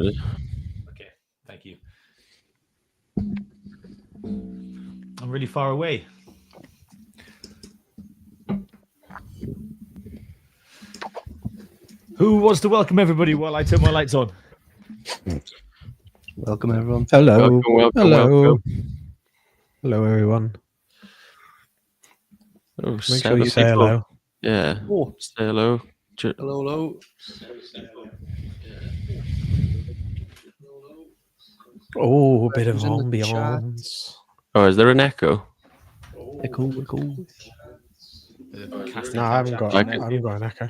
minute. Okay, thank you. I'm really far away. Who wants to welcome everybody while I turn my lights on? Welcome, everyone. Hello. Welcome. Hello, everyone. Oh, Make 7 sure you say people. hello. Yeah. Oh, Say hello. hello. Oh, a bit of Who's in the ambiance. Oh, is there an echo? Echo. No, I haven't got an echo.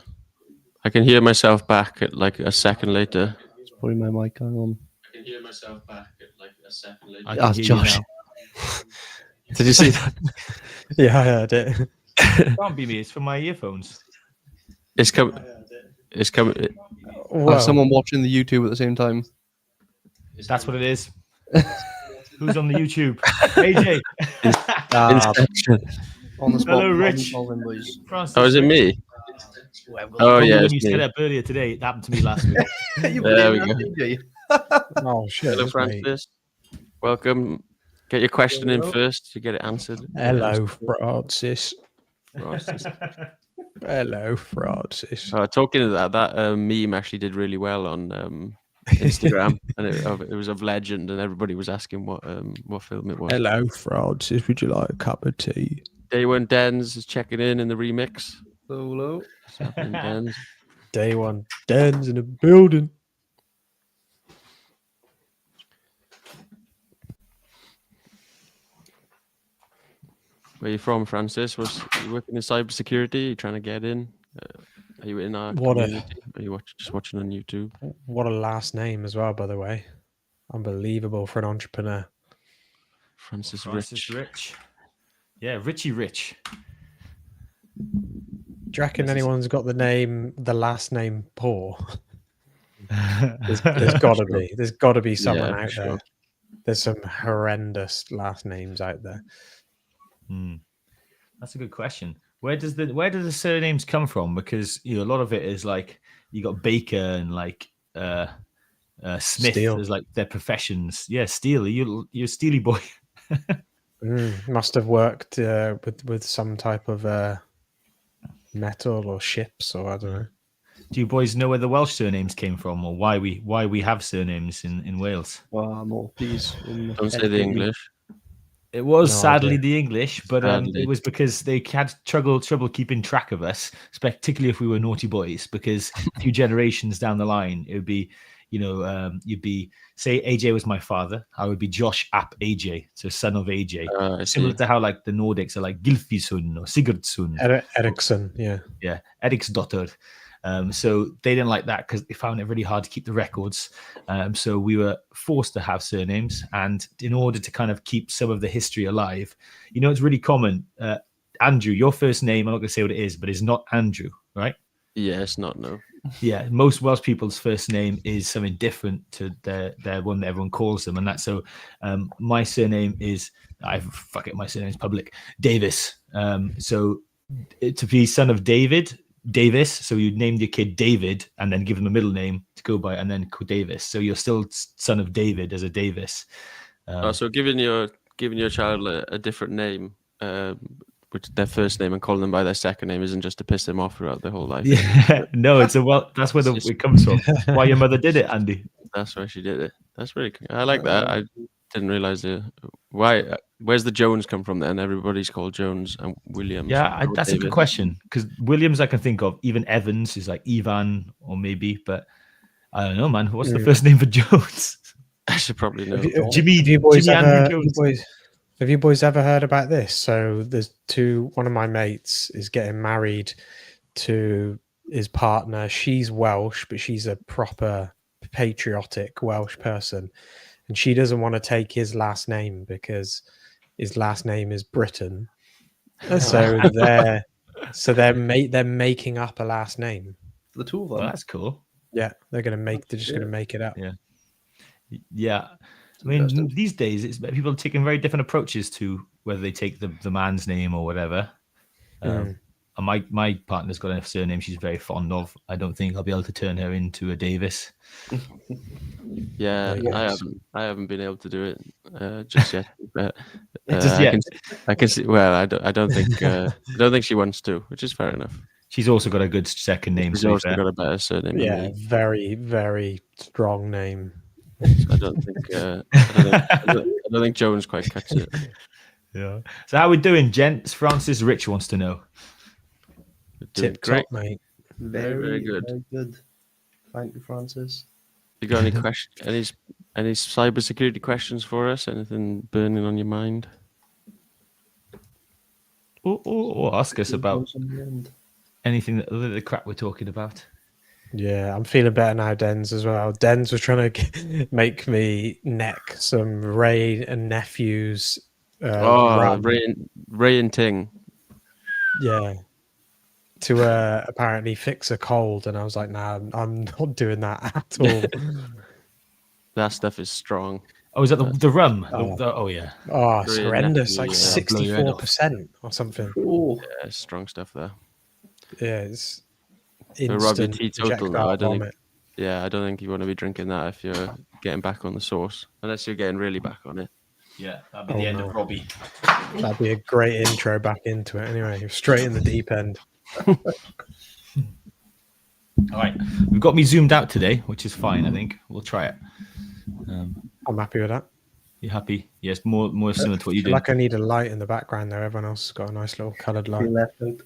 I can hear myself back at like a second later. It's probably my mic. Hang on. I can hear myself back at like a second later. I can hear Josh. you Did you see that? Yeah, I heard it. now. It can't be me. It's from my earphones. It's coming. Well, Someone watching the YouTube at the same time. That's what it is. Who's on the YouTube? AJ. Inception. On the spot. Hello, Rich. Problem, boys. Francis, Oh, is it Rich. me? Well, Oh, remember yeah, when it's you me. set up earlier today. It happened to me last week. You There believe we that, did you? oh shit. Hello, it's me. Francis. Welcome. Get your question in first to get it answered. Hello, Francis. Francis. Hello, Francis. Talking of that meme actually did really well on Instagram, and it was of Legend, and everybody was asking what film it was. Hello, Francis. Would you like a cup of tea? Day One Dens is checking in the remix. Hello. What's happening, Dens? Day one. Dan's in the building. Where are you from, Francis? You working in cybersecurity? You trying to get in? Are you in our What a- community? Are you just watching on YouTube? What a last name as well, by the way. Unbelievable for an entrepreneur. Francis Francis Rich. Rich. Yeah, Richie Rich. Do you reckon anyone's got the last name Poor? There's got to be. There's got to be someone Yeah, out sure. there. There's some horrendous last names out there. That's a good question. Where do the surnames come from? Because a lot of it is like you got Baker and like Smith. Steele. There's like their professions. Yeah, Steele. You're a Steely boy. Must have worked with some type of metal or ships, or I don't know. Do you boys know where the Welsh surnames came from, or why we have surnames in Wales? More, please. Don't say the English. It was No sadly idea. the English, but Sadly. it was because they had trouble keeping track of us, particularly if we were naughty boys. Because a few generations down the line, it would be, you'd be, say AJ was my father, I would be Josh ap AJ, so son of AJ. I Similar see. to how like the Nordics are like Gylfisun or Sigurdsson. Ericsson, yeah. Yeah, Eriksdotter. So they didn't like that because they found it really hard to keep the records. So we were forced to have surnames, and in order to kind of keep some of the history alive, it's really common. Andrew, your first name, I'm not going to say what it is, but it's not Andrew, right? Yeah, it's not, no. Yeah, most Welsh people's first name is something different to their one that everyone calls them, and that's so. My surname is my surname is public, Davis. So to be son of Davis, so you named your kid David and then give them a middle name to go by, and then called Davis. So you're still son of David as a Davis. So giving your child a different name, which their first name, and calling them by their second name isn't just to piss them off throughout their whole life. Yeah, no, that's where it comes from. Why your mother did it, Andy? That's why she did it. That's really cool. I like that. I didn't realize why. Where's the Jones come from then? Everybody's called Jones and Williams. Yeah, that's a good question, because Williams I can think of. Even Evans is like Ivan or maybe, but I don't know, man. What's the first name for Jones? I should probably know. Jimmy Andrew Jones. Have you boys ever heard about this? So one of my mates is getting married to his partner. She's Welsh, but she's a proper patriotic Welsh person. And she doesn't want to take his last name because his last name is Britain. So they're making up a last name. The two of them. Well, that's cool. Yeah, they're just gonna make it up. Yeah. I mean, these days people are taking very different approaches to whether they take the man's name or whatever. And my partner's got a surname she's very fond of. I don't think I'll be able to turn her into a Davis. Yeah, Yes. I haven't been able to do it just yet. But Just I yet. can see. Well, I don't think she wants to, which is fair enough. She's also got a good second name. She's To be also fair. got a better surname than Yeah, me. very, very strong name. So I don't think I don't think Jones quite cuts it. Yeah. So how we doing, gents? Francis Rich wants to know. Doing Tip great. top, mate. Very good. Very good. Thank you, Francis. You got any any cybersecurity questions for us? Anything burning on your mind? Or ask us about In the end. anything that other than the crap we're talking about. Yeah, I'm feeling better now, Dens, as well. Dens was trying to make me neck some Ray and Nephew's rum. Ray and Ting. Yeah. To apparently fix a cold. And I was like, nah, I'm not doing that at all. That stuff is strong. Oh, is that the rum? Oh. Oh yeah. Oh, it's Ray and horrendous. Nephew, Like blow your head off. 64% or something. Oh, Yeah, strong stuff there. Yeah, it's So Rob, you're instant teetotal now. projectile vomit. I don't think you want to be drinking that if you're getting back on the sauce, unless you're getting really back on it. Yeah, that'd be Oh, the end no. of Robbie. That'd be a great intro back into it. Anyway, straight in the deep end. All right, we've got me zoomed out today, which is fine. I think we'll try it. I'm happy with that. You happy? Yes, more similar to what you I feel did. like I need a light in the background there. Everyone else has got a nice little coloured light. been left out.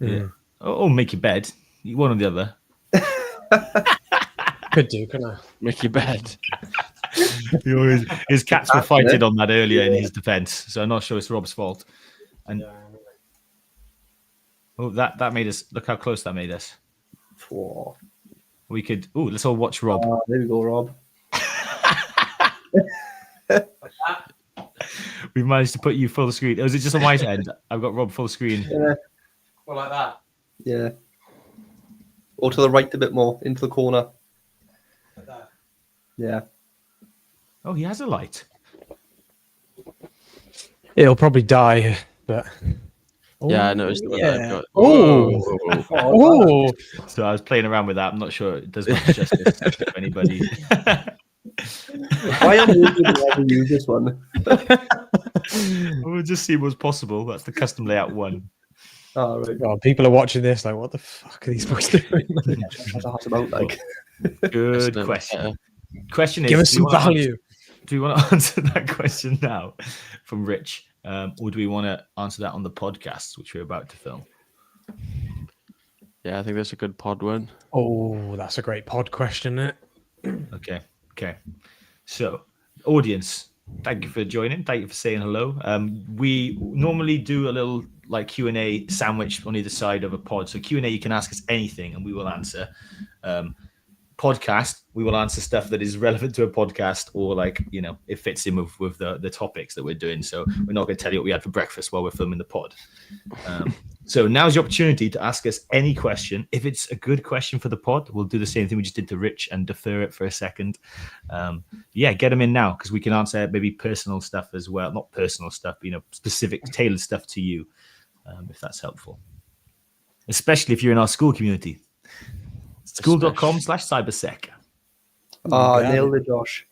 Yeah. Oh, make your bed. One or the other. Could do, couldn't I? Make your bed. His cats were fighting on that earlier in his defence, so I'm not sure it's Rob's fault. And oh, that made us look how close that made us. Oh, We could. Oh, let's all watch Rob. there we go, Rob. We've managed to put you full screen. Was it just on my end? I've got Rob full screen. Yeah. Well, like that. Yeah. Or to the right a bit more, into the corner. Like that. Yeah. Oh, he has a light. It'll probably die, but Yeah, I noticed the one that I've got. Oh, oh, So I was playing around with that. I'm not sure it does much justice to anybody. Why am I never use this one? We'll just see what's possible. That's the custom layout one. Oh, right. God, people are watching this like, what the fuck are these boys doing? That's about like. Good That's question. Question is, Give us do you some wanna value. do we want to answer that question now from Rich, or do we want to answer that on the podcast, which we're about to film? Yeah, I think that's a good pod one. Oh, that's a great pod question, isn't it? Okay. So, audience, thank you for joining. Thank you for saying hello. We normally do a little like Q&A sandwich on either side of a pod. So Q&A, you can ask us anything and we will answer. Podcast, we will answer stuff that is relevant to a podcast or like, you know, it fits in with the topics that we're doing. So we're not going to tell you what we had for breakfast while we're filming the pod. So now's the opportunity to ask us any question. If it's a good question for the pod, we'll do the same thing we just did to Rich and defer it for a second. Get them in now because we can answer maybe personal stuff as well. Not personal stuff, but, you know, specific tailored stuff to you, if that's helpful. Especially if you're in our school community. School.com/cybersec. Nailed it, Josh.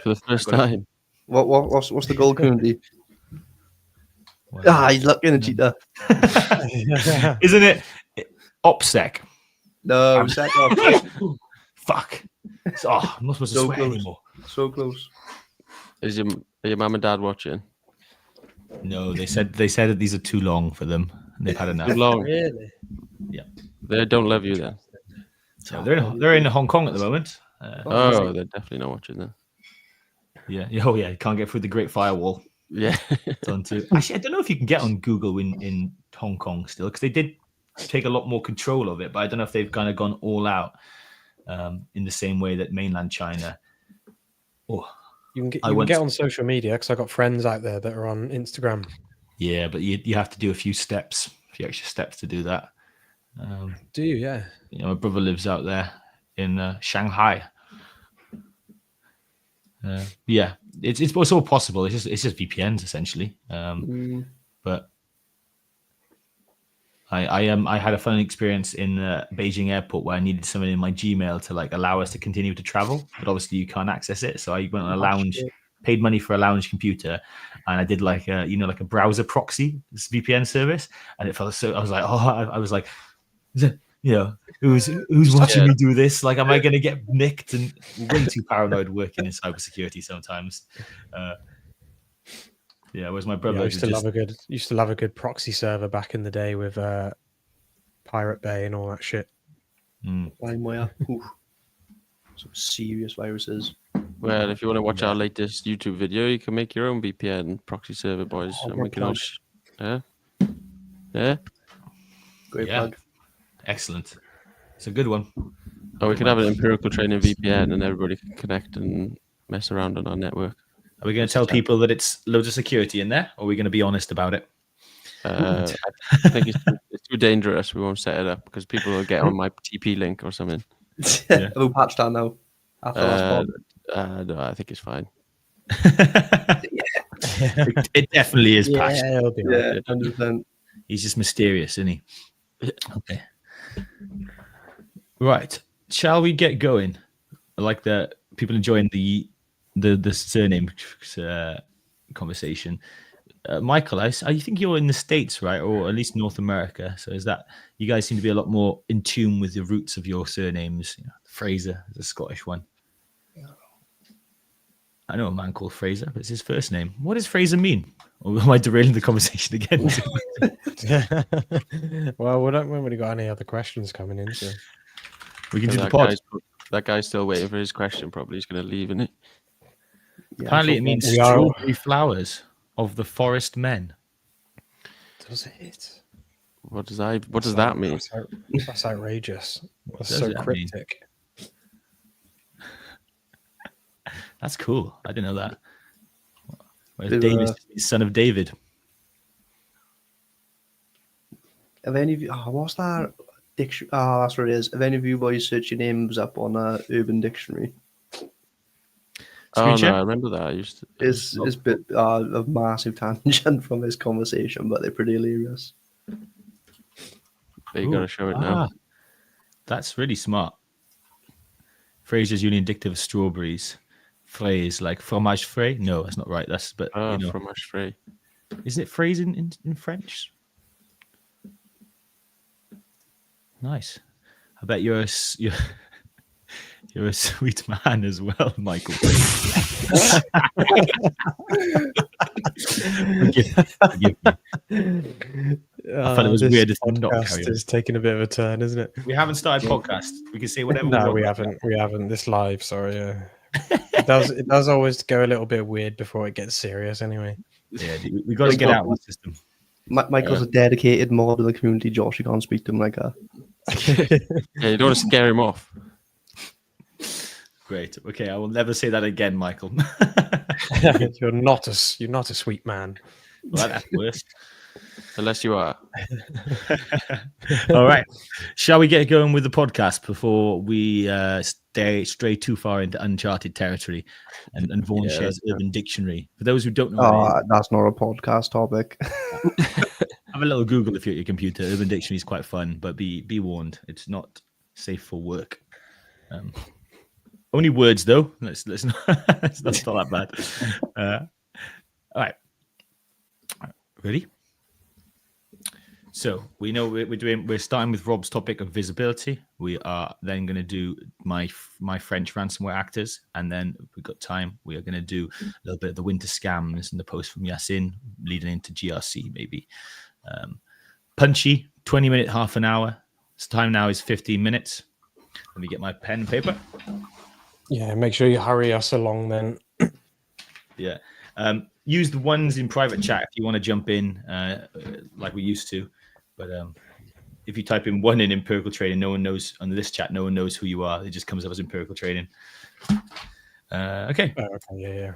For the first time. What's the goal community? He's looking at cheater. Isn't it OPSEC? No, second. Fuck. I'm not supposed to So swear close. anymore. So close. Are your mum and dad watching? No, they said that these are too long for them. And they've had enough. Too long. Really? Yeah. They don't love you then. So they're in Hong Kong at the moment. Oh, they're definitely not watching then. Yeah. Oh yeah. You can't get through the Great Firewall. Yeah. Actually, I don't know if you can get on Google in Hong Kong still because they did take a lot more control of it, but I don't know if they've kind of gone all out in the same way that mainland China. Oh, You can get on social media because I got friends out there that are on Instagram. yeah, but you have to do a few extra steps to do that. Do you? Yeah. You know, my brother lives out there in Shanghai. Yeah, it's all possible. It's just VPNs essentially. But I had a fun experience in Beijing airport where I needed something in my Gmail to like allow us to continue to travel, but obviously you can't access it. So I went on a lounge, paid money for a lounge computer, and I did like a like a browser proxy, this VPN service, and it felt so. I was like, I was like, who's watching me do this? Like, am I going to get nicked? And way too paranoid working in cybersecurity sometimes. Whereas my brother used to love a good proxy server back in the day with Pirate Bay and all that shit. LimeWire. Some serious viruses. Well, if you want to watch our latest YouTube video, you can make your own VPN proxy server, boys. And we can all Great plug. Excellent. It's a good one. Or we can have an Empirical Training VPN and everybody can connect and mess around on our network. Are we going to tell people that it's loads of security in there, or are we going to be honest about it? I think it's too dangerous. We won't set it up because people will get on my TP link or something. Have we patched that now? After last pod? No, I think it's fine. It definitely is patched. Yeah, it'll be right. 100%. He's just mysterious, isn't he? Okay. Right. Shall we get going? I like the people enjoying the surname conversation. Michael, I think you're in the States, right? Or at least North America. So is that you guys seem to be a lot more in tune with the roots of your surnames? Fraser is a Scottish one. I know a man called Fraser, but it's his first name. What does Fraser mean? Or am I derailing the conversation again? Well, we haven't really got any other questions coming in, so we can do the pod. That guy's still waiting for his question. Probably he's going to leave, isn't it? Yeah, apparently, it means strawberry flowers of the forest men. Does it? What does that mean? That's outrageous. That's so cryptic. That's cool. I didn't know that. Whereas David is son of David. Have any of you? What's that? That's what it is. Have any of you boys searched your names up on Urban Dictionary? Oh no, I remember that. I used to. It's a bit a massive tangent from this conversation, but they're pretty hilarious. But you got to show it now. That's really smart. Fraser's Union Dictive of strawberries. Fraise, like fromage frais? No, that's not right. That's fromage frais. Isn't it phrase in French? Nice. I bet you're a sweet man as well, Michael. Forgive me. I thought it was weird to not carry on. It's taking a bit of a turn, isn't it? We haven't started podcast. We can say whatever. No, we haven't. We haven't. This live, sorry. It does always go a little bit weird before it gets serious, anyway. Yeah, we got to get out of the system. Michael's a dedicated mod of the community, Josh. You can't speak to him like that. Yeah, you don't want to scare him off. Great. Okay, I will never say that again, Michael. You're not a sweet man. Well, that's worse. Unless you are. All right. Shall we get going with the podcast before we stray too far into uncharted territory and Vaughan shares Urban Dictionary? For those who don't know, that's not a podcast topic. Have a little Google if you're at your computer. Urban Dictionary is quite fun, but be warned, it's not safe for work. Only words though. Let's not, that's not that bad. All right. Ready? So we know we're starting with Rob's topic of visibility. We are then going to do my French ransomware actors, and then if we've got time, we are going to do a little bit of the winter scams and the post from Yasin leading into GRC maybe. Punchy, 20-minute, half an hour. So time now is 15 minutes. Let me get my pen and paper. Yeah, make sure you hurry us along then. Yeah. Use the ones in private chat if you want to jump in like we used to. But if you type in one in Empirical Training, no one knows on this chat, no one knows who you are. It just comes up as Empirical Training. Okay. Yeah.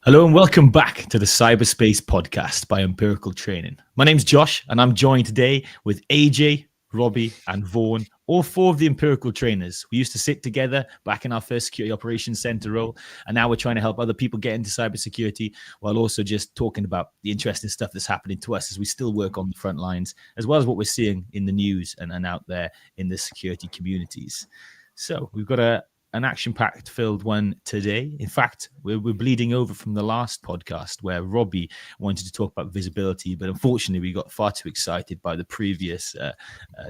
Hello and welcome back to the Cyberspace podcast by Empirical Training. My name's Josh and I'm joined today with AJ, Robbie and Vaughan, all 4 of the Empirical trainers, we used to sit together back in our first security operations center role. And now we're trying to help other people get into cybersecurity while also just talking about the interesting stuff that's happening to us as we still work on the front lines, as well as what we're seeing in the news and out there in the security communities. So we've got an action-packed filled one today. In fact, we're bleeding over from the last podcast where Robbie wanted to talk about visibility, but unfortunately we got far too excited by the previous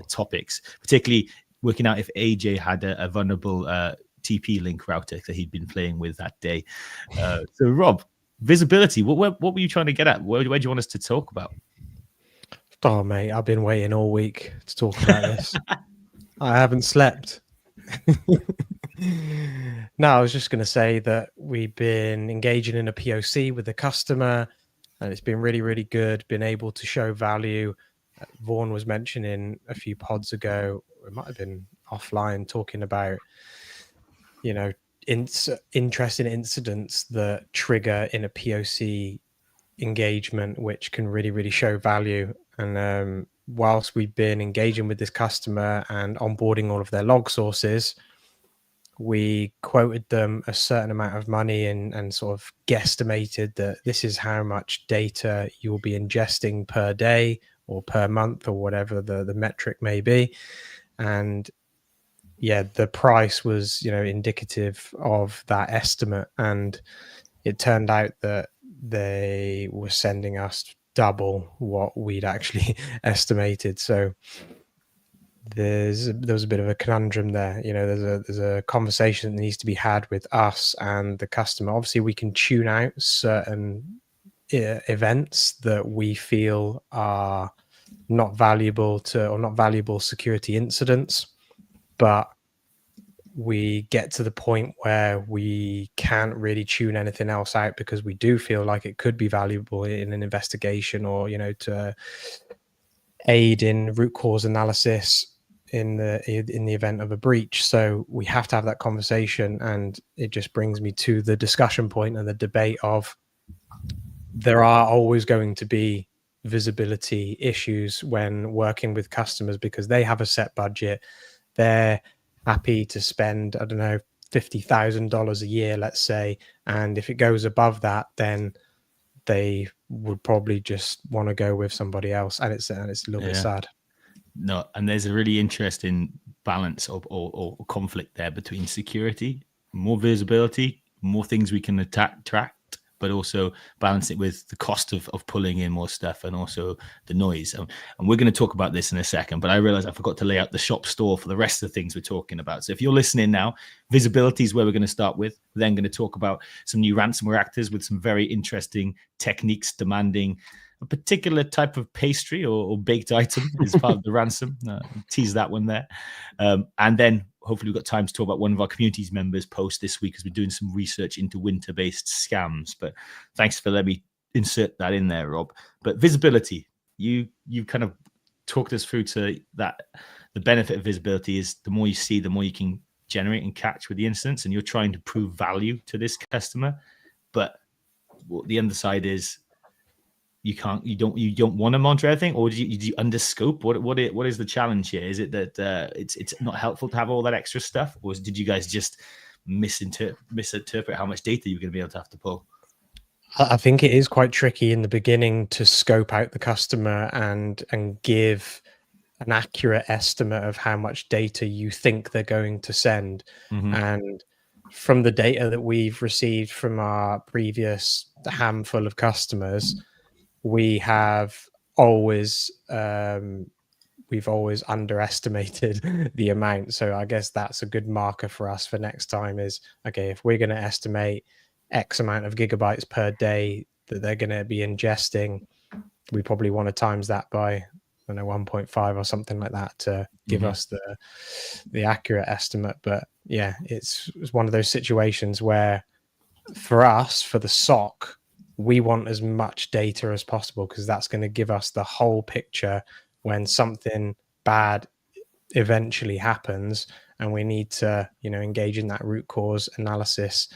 topics, particularly working out if AJ had a vulnerable TP link router that he'd been playing with that day. So Rob, visibility, what were you trying to get at? Where do you want us to talk about? Oh, mate, I've been waiting all week to talk about this. I haven't slept. No, I was just going to say that we've been engaging in a POC with the customer, and it's been really, really good. Been able to show value. Vaughan was mentioning a few pods ago, it might have been offline, talking about, you know, interesting incidents that trigger in a POC engagement, which can really, really show value. And whilst we've been engaging with this customer and onboarding all of their log sources, we quoted them a certain amount of money and sort of guesstimated that this is how much data you'll be ingesting per day or per month or whatever the metric may be. And yeah, the price was, you know, indicative of that estimate. And it turned out that they were sending us double what we'd actually estimated. So there was a bit of a conundrum there. You know, there's a conversation that needs to be had with us and the customer. Obviously, we can tune out certain events that we feel are not valuable security incidents, but we get to the point where we can't really tune anything else out because we do feel like it could be valuable in an investigation, or, you know, to aid in root cause analysis in the event of a breach. So we have to have that conversation, and it just brings me to the discussion point and the debate of there are always going to be visibility issues when working with customers because they have a set budget. They're happy to spend, I don't know, $50,000 a year, let's say, and if it goes above that, then they would probably just want to go with somebody else, and it's a little bit sad. No, and there's a really interesting balance or conflict there between security, more visibility, more things we can track, but also balance it with the cost of pulling in more stuff and also the noise. And we're going to talk about this in a second, but I realized I forgot to lay out the shop store for the rest of the things we're talking about. So if you're listening now, visibility is where we're going to start with. We're then going to talk about some new ransomware actors with some very interesting techniques demanding a particular type of pastry or baked item as part of the ransom. Tease that one there. And then hopefully we've got time to talk about one of our community's members post this week as we're doing some research into winter-based scams. But thanks for letting me insert that in there, Rob. But visibility, you kind of talked us through to that. The benefit of visibility is the more you see, the more you can generate and catch with the incidents, and you're trying to prove value to this customer. But the underside is you don't want to monitor everything, or do you underscope? What is the challenge here? Is it that it's not helpful to have all that extra stuff, or did you guys just misinterpret how much data you're going to be able to have to pull? I think it is quite tricky in the beginning to scope out the customer and give an accurate estimate of how much data you think they're going to send. Mm-hmm. And from the data that we've received from our previous handful of customers, we have always underestimated the amount. So I guess that's a good marker for us for next time is, okay, if we're going to estimate X amount of gigabytes per day that they're going to be ingesting, we probably want to times that by, I don't know, 1.5 or something like that to give us the accurate estimate. But yeah, it's one of those situations where for us, for the SOC, we want as much data as possible because that's going to give us the whole picture when something bad eventually happens and we need to, engage in that root cause analysis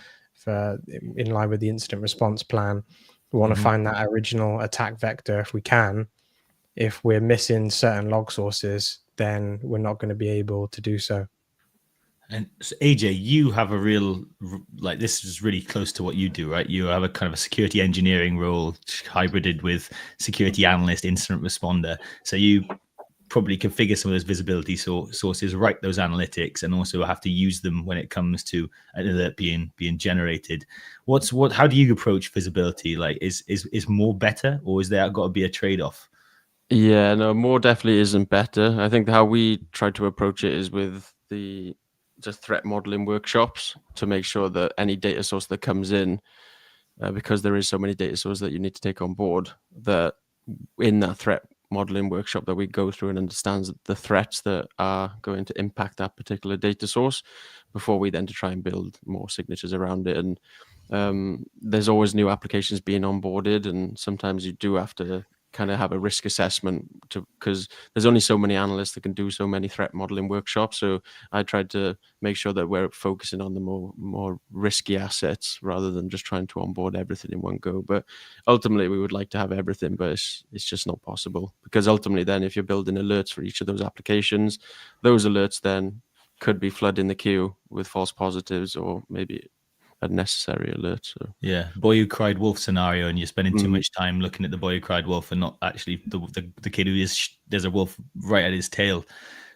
in line with the incident response plan. We want to find that original attack vector if we can. If we're missing certain log sources, then we're not going to be able to do so. And so AJ, you have a real, like, this is really close to what you do, right? You have a kind of a security engineering role hybrided with security analyst, incident responder. So you probably configure some of those visibility sources, write those analytics, and also have to use them when it comes to an alert being generated. How do you approach visibility? Like, is more better, or is there got to be a trade-off? Yeah, no, more definitely isn't better. I think how we try to approach it is with the just threat modeling workshops to make sure that any data source that comes in, because there is so many data sources that you need to take on board, that in that threat modeling workshop that we go through and understands the threats that are going to impact that particular data source before we then to try and build more signatures around it. And there's always new applications being onboarded, and sometimes you do have to kind of have a risk assessment because there's only so many analysts that can do so many threat modeling workshops. So I tried to make sure that we're focusing on the more risky assets rather than just trying to onboard everything in one go. But ultimately we would like to have everything, but it's just not possible, because ultimately then if you're building alerts for each of those applications, those alerts then could be flooding the queue with false positives or maybe unnecessary alerts. So. Yeah, boy who cried wolf scenario, and you're spending too much time looking at the boy who cried wolf and not actually the kid who there's a wolf right at his tail.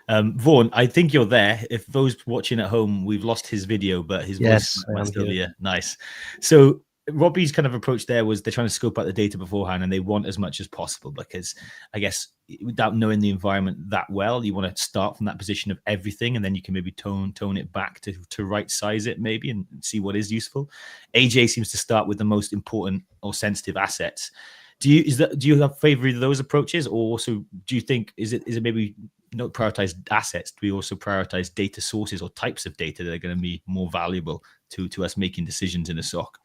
Vaughan, I think you're there. If those watching at home, we've lost his video, but his voice might still be here. Nice. So Robbie's kind of approach there was they're trying to scope out the data beforehand, and they want as much as possible, because I guess without knowing the environment that well, you want to start from that position of everything, and then you can maybe tone it back to right size it maybe and see what is useful. AJ seems to start with the most important or sensitive assets. Do you have favor of those approaches, or also do you think is it maybe not prioritize assets? Do we also prioritize data sources or types of data that are going to be more valuable to us making decisions in a SOC?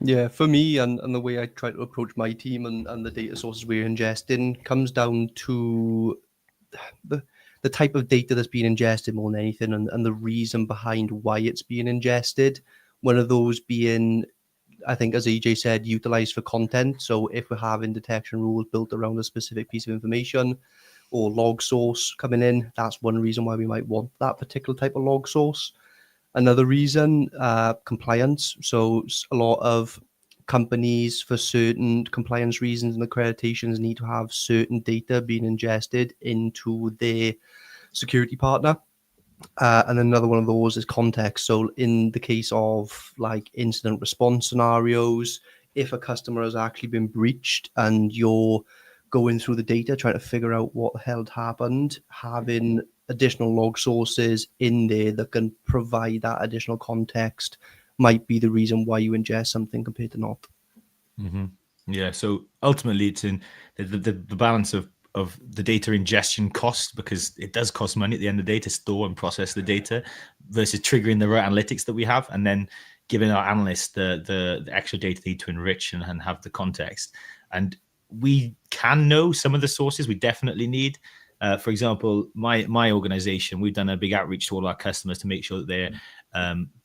Yeah, for me and the way I try to approach my team and the data sources we're ingesting comes down to the type of data that's being ingested more than anything, and the reason behind why it's being ingested. One of those being, I think, as AJ said, utilized for content. So if we're having detection rules built around a specific piece of information or log source coming in, that's one reason why we might want that particular type of log source. Another reason, compliance. So a lot of companies, for certain compliance reasons and accreditations, need to have certain data being ingested into their security partner. And another one of those is context. So in the case of like incident response scenarios, if a customer has actually been breached and you're going through the data trying to figure out what the hell had happened, having additional log sources in there that can provide that additional context might be the reason why you ingest something compared to not. Mm-hmm. Yeah. So ultimately, it's in the balance of the data ingestion cost, because it does cost money at the end of the day to store and process the data, versus triggering the right analytics that we have, and then giving our analysts the extra data they need to enrich and have the context. And we can know some of the sources we definitely need. For example, my organization, we've done a big outreach to all our customers to make sure that they're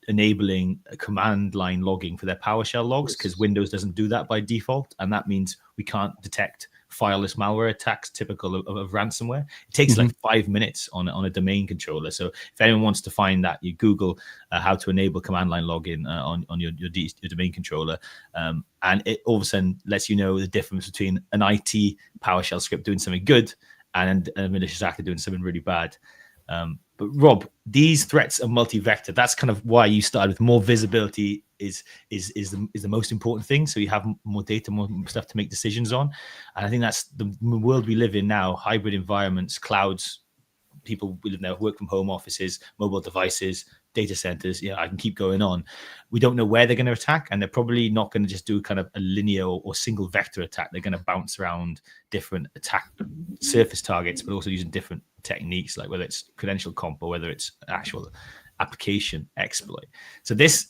enabling a command line logging for their PowerShell logs, because Windows doesn't do that by default. And that means we can't detect fileless malware attacks typical of ransomware. It takes like 5 minutes on a domain controller. So if anyone wants to find that, you Google how to enable command line login on your domain controller. And it all of a sudden lets you know the difference between an IT PowerShell script doing something good and a malicious actor doing something really bad. But Rob, these threats are multi-vector. That's kind of why you started with more visibility is the most important thing. So you have more data, more stuff to make decisions on. And I think that's the world we live in now: hybrid environments, clouds, people we live now, work from home offices, mobile devices, data centers. I can keep going on. We don't know where they're going to attack, and they're probably not going to just do kind of a linear or single vector attack. They're going to bounce around different attack surface targets, but also using different techniques, like whether it's credential comp or whether it's actual application exploit. So this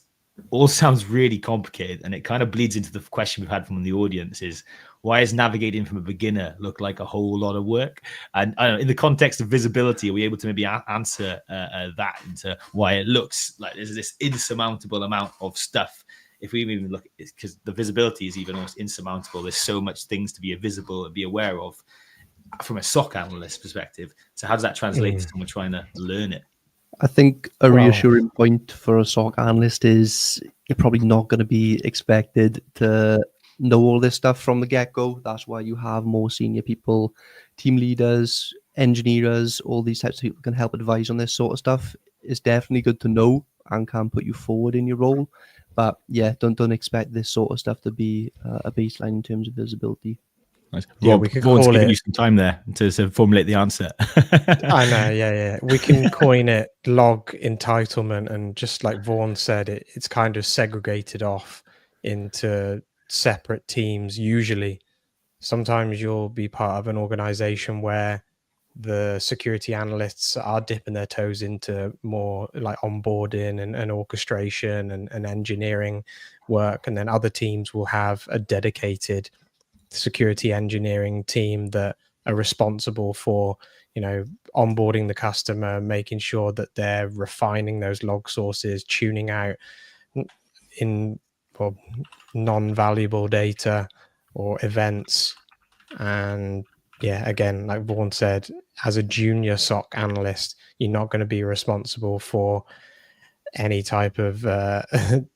all sounds really complicated, and it kind of bleeds into the question we've had from the audience: is why is navigating from a beginner look like a whole lot of work? And I don't know, in the context of visibility, are we able to maybe answer that into why it looks like there's this insurmountable amount of stuff? If we even look, because the visibility is even almost insurmountable. There's so much things to be visible and be aware of. from a SOC analyst perspective. So how does that translate to someone trying to learn it? I think a Well- reassuring point for a SOC analyst is you're probably not going to be expected to know all this stuff from the get-go. That's why you have more senior people, team leaders, engineers, all these types of people can help advise on this sort of stuff. It's definitely good to know and can put you forward in your role. But yeah, don't expect this sort of stuff to be a baseline in terms of visibility. Nice. Yeah, Rob, we could Vaughan's call giving it- you some time there to formulate the answer. I know, yeah. We can coin it log entitlement, and just like Vaughan said, it's kind of segregated off into separate teams. Usually, sometimes you'll be part of an organization where the security analysts are dipping their toes into more like onboarding and orchestration and engineering work, and then other teams will have a dedicated security engineering team that are responsible for, onboarding the customer, making sure that they're refining those log sources, tuning out non-valuable data or events. And yeah, again, like Vaughan said, as a junior SOC analyst, you're not going to be responsible for any type of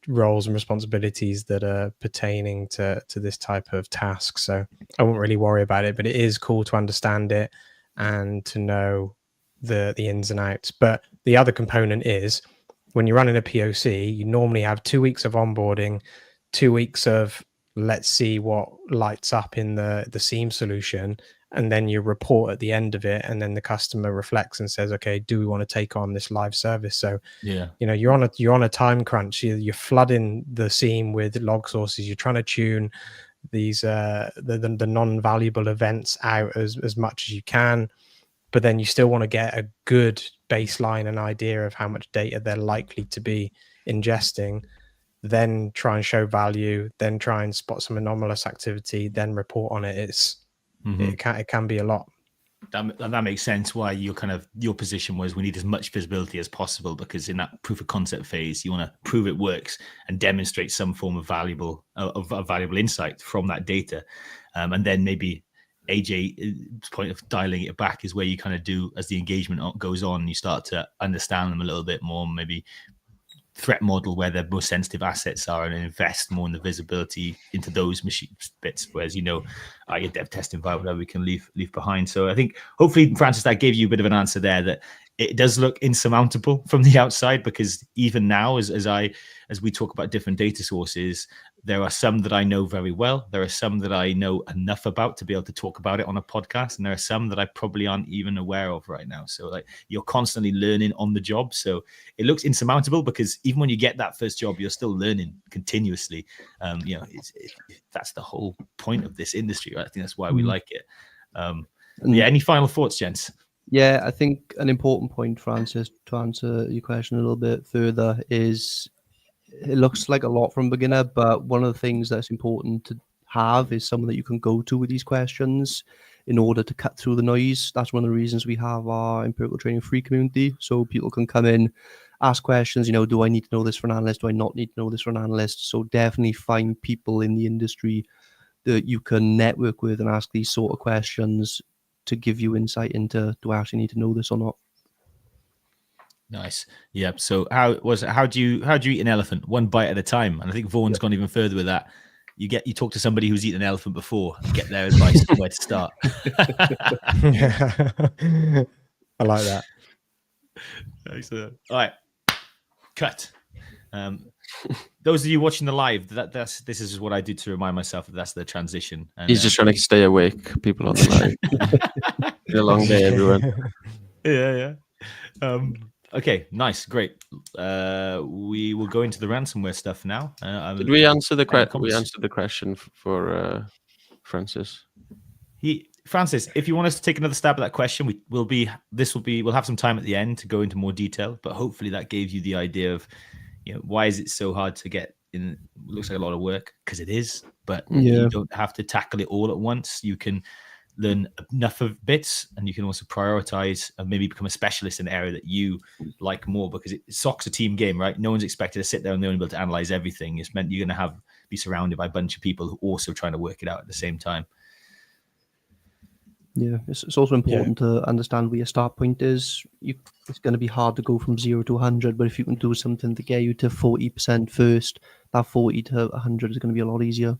roles and responsibilities that are pertaining to this type of task. So I won't really worry about it, but it is cool to understand it and to know the ins and outs. But the other component is when you're running a POC, you normally have 2 weeks of onboarding, 2 weeks of let's see what lights up in the SIEM solution, and then you report at the end of it, and then the customer reflects and says, okay, do we want to take on this live service? So Yeah, you're on a time crunch. You're flooding the SIEM with log sources. You're trying to tune these the non-valuable events out as much as you can, but then you still want to get a good baseline and idea of how much data they're likely to be ingesting, then try and show value, then try and spot some anomalous activity, then report on it. It can be a lot. that makes sense why your position was we need as much visibility as possible, because in that proof of concept phase, you want to prove it works and demonstrate some form of valuable insight from that data. And then maybe AJ's point of dialing it back is where you kind of do, as the engagement goes on, you start to understand them a little bit more, maybe threat model where their most sensitive assets are, and invest more in the visibility into those machine bits, whereas your dev test environment, whatever we can leave behind. So I think hopefully, Francis, that gave you a bit of an answer there, that it does look insurmountable from the outside, because even now as we talk about different data sources, there are some that I know very well, there are some that I know enough about to be able to talk about it on a podcast, and there are some that I probably aren't even aware of right now. So like, you're constantly learning on the job. So it looks insurmountable, because even when you get that first job, you're still learning continuously. That's the whole point of this industry, right? I think that's why we like it. Any final thoughts, gents? Yeah, I think an important point, Francis, to answer your question a little bit further is, it looks like a lot from beginner, but one of the things that's important to have is someone that you can go to with these questions in order to cut through the noise. That's one of the reasons we have our Empirical Training free community, so people can come in, ask questions, do I need to know this for an analyst? Do I not need to know this for an analyst? So definitely find people in the industry that you can network with and ask these sort of questions to give you insight into, do I actually need to know this or not? Nice. Yeah. So how do you eat an elephant? One bite at a time. And I think Vaughan's gone even further with that. You talk to somebody who's eaten an elephant before and get their advice on where to start. I like that. Excellent. All right. Cut. Those of you watching the live, this is what I do to remind myself that that's the transition. And, He's just trying to stay awake, people on the live. It's a long day, everyone. Yeah. Okay, nice, great. We will go into the ransomware stuff now. Did we answer the question? We answered the question for Francis. Francis, if you want us to take another stab at that question, we'll have some time at the end to go into more detail. But hopefully that gave you the idea of, why is it so hard to get in? It looks like a lot of work, because it is. But you don't have to tackle it all at once. You can learn enough of bits, and you can also prioritize and maybe become a specialist in an area that you like more, because SOC's a team game, right? No one's expected to sit there and they're only able to analyze everything. It's meant you're going to be surrounded by a bunch of people who are also trying to work it out at the same time. Yeah, it's also important to understand where your start point is. It's going to be hard to go from 0 to 100, but if you can do something to get you to 40% first, that 40 to 100 is going to be a lot easier.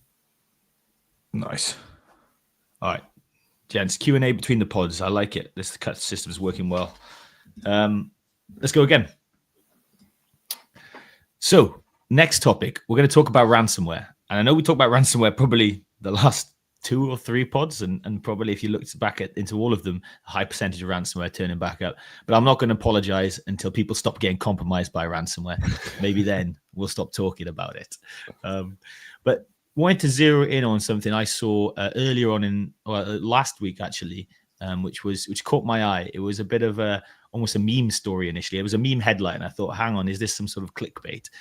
Nice. All right, gents, Q&A between the pods. I like it. This cut system is working well. Let's go again. So next topic, we're going to talk about ransomware. And I know we talked about ransomware probably the last 2 or 3 pods, and probably if you looked back into all of them, a high percentage of ransomware turning back up. But I'm not going to apologize until people stop getting compromised by ransomware. Maybe then we'll stop talking about it. But wanted to zero in on something I saw earlier on last week actually, which caught my eye. It was a bit of almost a meme story initially. It was a meme headline. I thought, hang on, is this some sort of clickbait?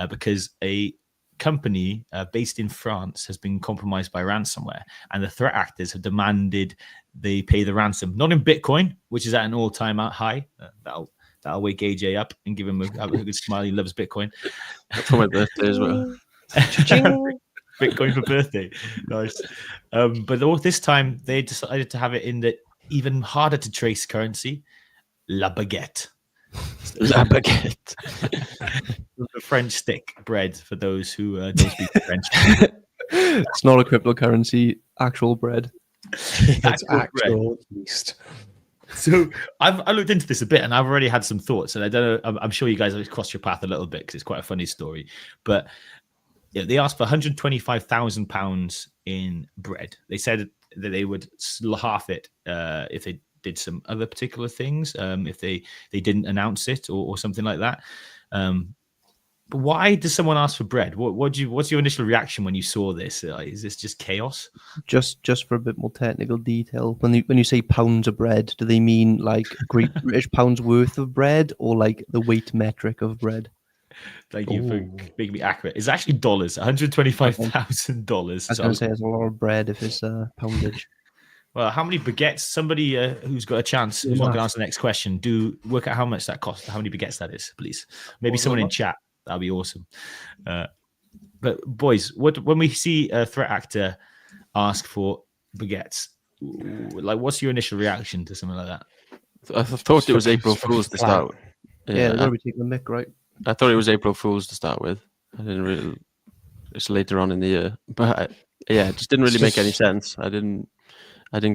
Because a company based in France has been compromised by ransomware, and the threat actors have demanded they pay the ransom, not in Bitcoin, which is at an all-time high. That'll wake AJ up and give him a good smile. He loves Bitcoin. For my birthday as well. Bitcoin for birthday. Nice. But this time they decided to have it in the even harder to trace currency, la baguette. La baguette. The French stick bread for those who don't speak French. It's not a cryptocurrency, actual bread. It's actual yeast. So I looked into this a bit, and I've already had some thoughts, and I don't know. I'm sure you guys have crossed your path a little bit because it's quite a funny story. But they asked for £125,000 in bread. They said that they would half it if they did some other particular things, if they didn't announce it or something like that. But why does someone ask for bread? What's your initial reaction when you saw this? Is this just chaos? Just for a bit more technical detail, when you say pounds of bread, do they mean like Great British pounds worth of bread, or like the weight metric of bread? Thank you for making me accurate. It's actually dollars, $125,000. I was going to say it's a lot of bread if it's poundage. Well, how many baguettes? Somebody who's got a chance, who's not going to answer the next question, do work out how much that costs, how many baguettes that is, please. Maybe someone in chat. That'd be awesome. But boys, when we see a threat actor ask for baguettes, like, what's your initial reaction to something like that? I thought it was April Fool's to start with. Yeah, they're going to be taking the mick, right? I thought it was April Fool's to start with. I didn't really. It's later on in the year, but it just didn't really make any sense. I didn't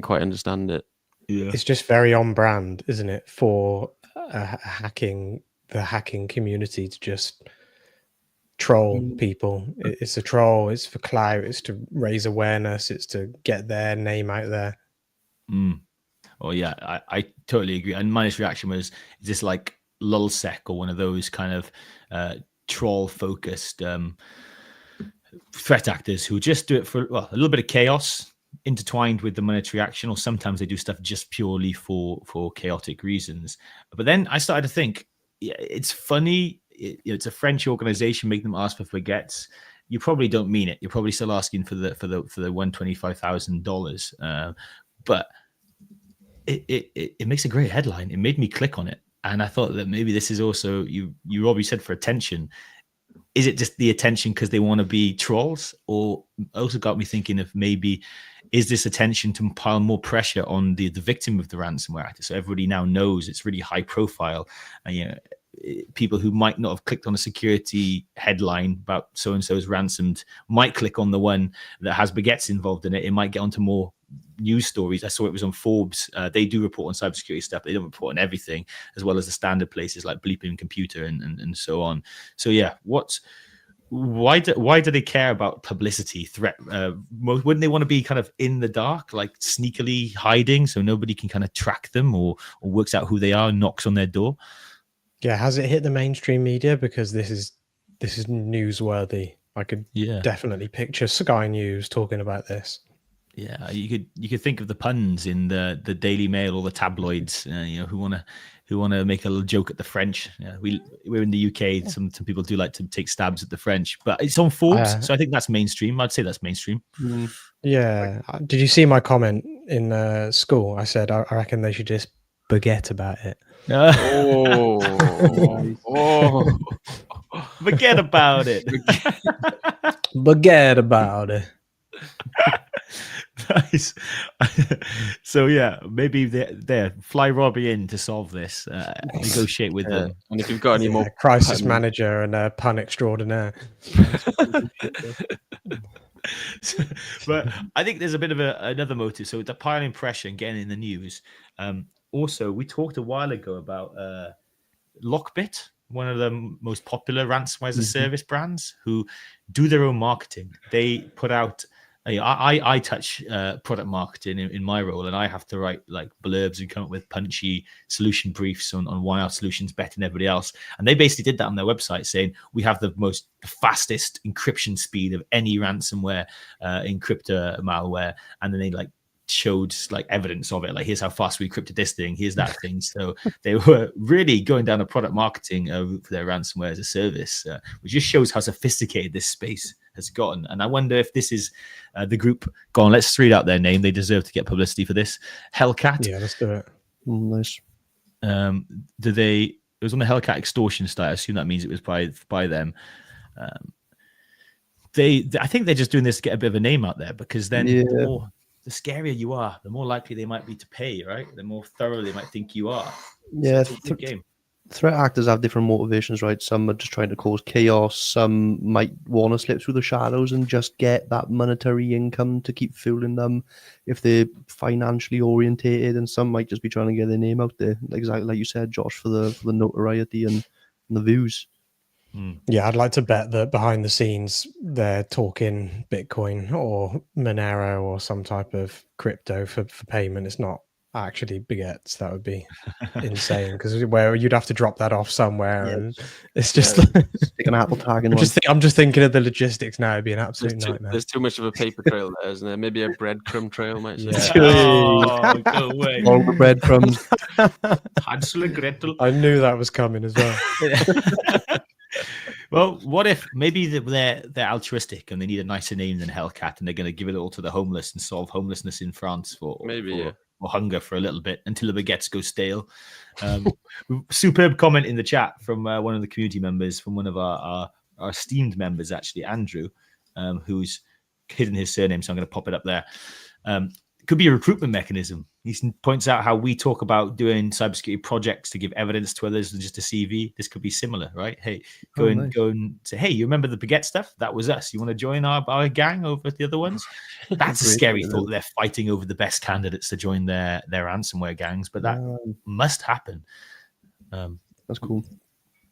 quite understand it. Yeah, it's just very on brand, isn't it, for the hacking community to just troll people. It's a troll. It's for clout. It's to raise awareness. It's to get their name out there. Oh yeah, I totally agree. And my initial reaction was, is this like lulsec or one of those kind of troll focused threat actors who just do it for a little bit of chaos intertwined with the monetary action, or sometimes they do stuff just purely for chaotic reasons. But then I started to think, it's funny. It's a French organization making them ask for baguettes. You probably don't mean it. You're probably still asking for the $125,000. But it makes a great headline. It made me click on it, and I thought that maybe this is also you already said for attention. Is it just the attention because they want to be trolls, or also got me thinking of maybe is this attention to pile more pressure on the victim of the ransomware actor? So everybody now knows it's really high profile, and people who might not have clicked on a security headline about so and so is ransomed might click on the one that has baguettes involved in it. It might get onto more news stories. I saw it was on Forbes. They do report on cybersecurity stuff. They don't report on everything, as well as the standard places like Bleeping Computer and so on. So yeah, why do they care about publicity threat? Wouldn't they want to be kind of in the dark, like sneakily hiding, so nobody can kind of track them or works out who they are and knocks on their door? Yeah, has it hit the mainstream media? Because this is newsworthy. I could definitely picture Sky News talking about this. Yeah, you could think of the puns in the Daily Mail or the tabloids, who want to make a little joke at the French. We're in the UK. Some people do like to take stabs at the French, but it's on Forbes, so I think that's mainstream. I'd say that's mainstream. Yeah. Did you see my comment in school? I said I reckon they should just forget about it. Forget about it. Forget about it. Nice. So yeah, maybe there fly Robbie in to solve this. Negotiate with them. And if you've got any more crisis manager and a pun extraordinaire. But I think there's a bit of another motive. So the piling pressure and getting in the news. Also, we talked a while ago about Lockbit, one of the most popular ransomware as a service brands, who do their own marketing. They put out. I touch product marketing in my role, and I have to write like blurbs and come up with punchy solution briefs on why our solution's better than everybody else. And they basically did that on their website, saying we have the fastest encryption speed of any ransomware encryptor malware, and then they like showed like evidence of it, like here's how fast we encrypted this thing, here's that thing. So they were really going down a product marketing route for their ransomware as a service, which just shows how sophisticated this space has gotten. And I wonder if this is the group. Go on, let's read out their name. They deserve to get publicity for this. Hellcat. Yeah, let's do it. Nice. It was on the Hellcat extortion site. I assume that means it was by them. I think they're just doing this to get a bit of a name out there, because then the scarier you are, the more likely they might be to pay, right? The more thorough they might think you are. Yeah, so it's a good game. Threat actors have different motivations, right? Some are just trying to cause chaos. Some might want to slip through the shadows and just get that monetary income to keep fueling them if they're financially orientated. And some might just be trying to get their name out there, exactly like you said, Josh, for the notoriety and the views. Yeah, I'd like to bet that behind the scenes they're talking Bitcoin or Monero or some type of crypto for payment. It's not actually baguettes. That would be insane, because where you'd have to drop that off somewhere, and it's just stick an Apple tag in. I'm just thinking of the logistics now. It'd be an absolute nightmare. There's too much of a paper trail there, isn't there? Maybe a breadcrumb trail might. Oh, go away! All the breadcrumbs. Hansel and Gretel. I knew that was coming as well. Well, what if maybe they're altruistic and they need a nicer name than Hellcat, and they're going to give it all to the homeless and solve homelessness in France for hunger for a little bit until the baguettes go stale. Superb comment in the chat from one of the community members, from one of our esteemed members, actually, Andrew, who's hidden his surname, so I'm going to pop it up there. Could be a recruitment mechanism. He points out how we talk about doing cybersecurity projects to give evidence to others than just a CV. This could be similar, right? Hey, go and say, hey, you remember the baguette stuff? That was us. You want to join our gang over the other ones? That's a scary thought. They're fighting over the best candidates to join their ransomware gangs, but that must happen. That's cool.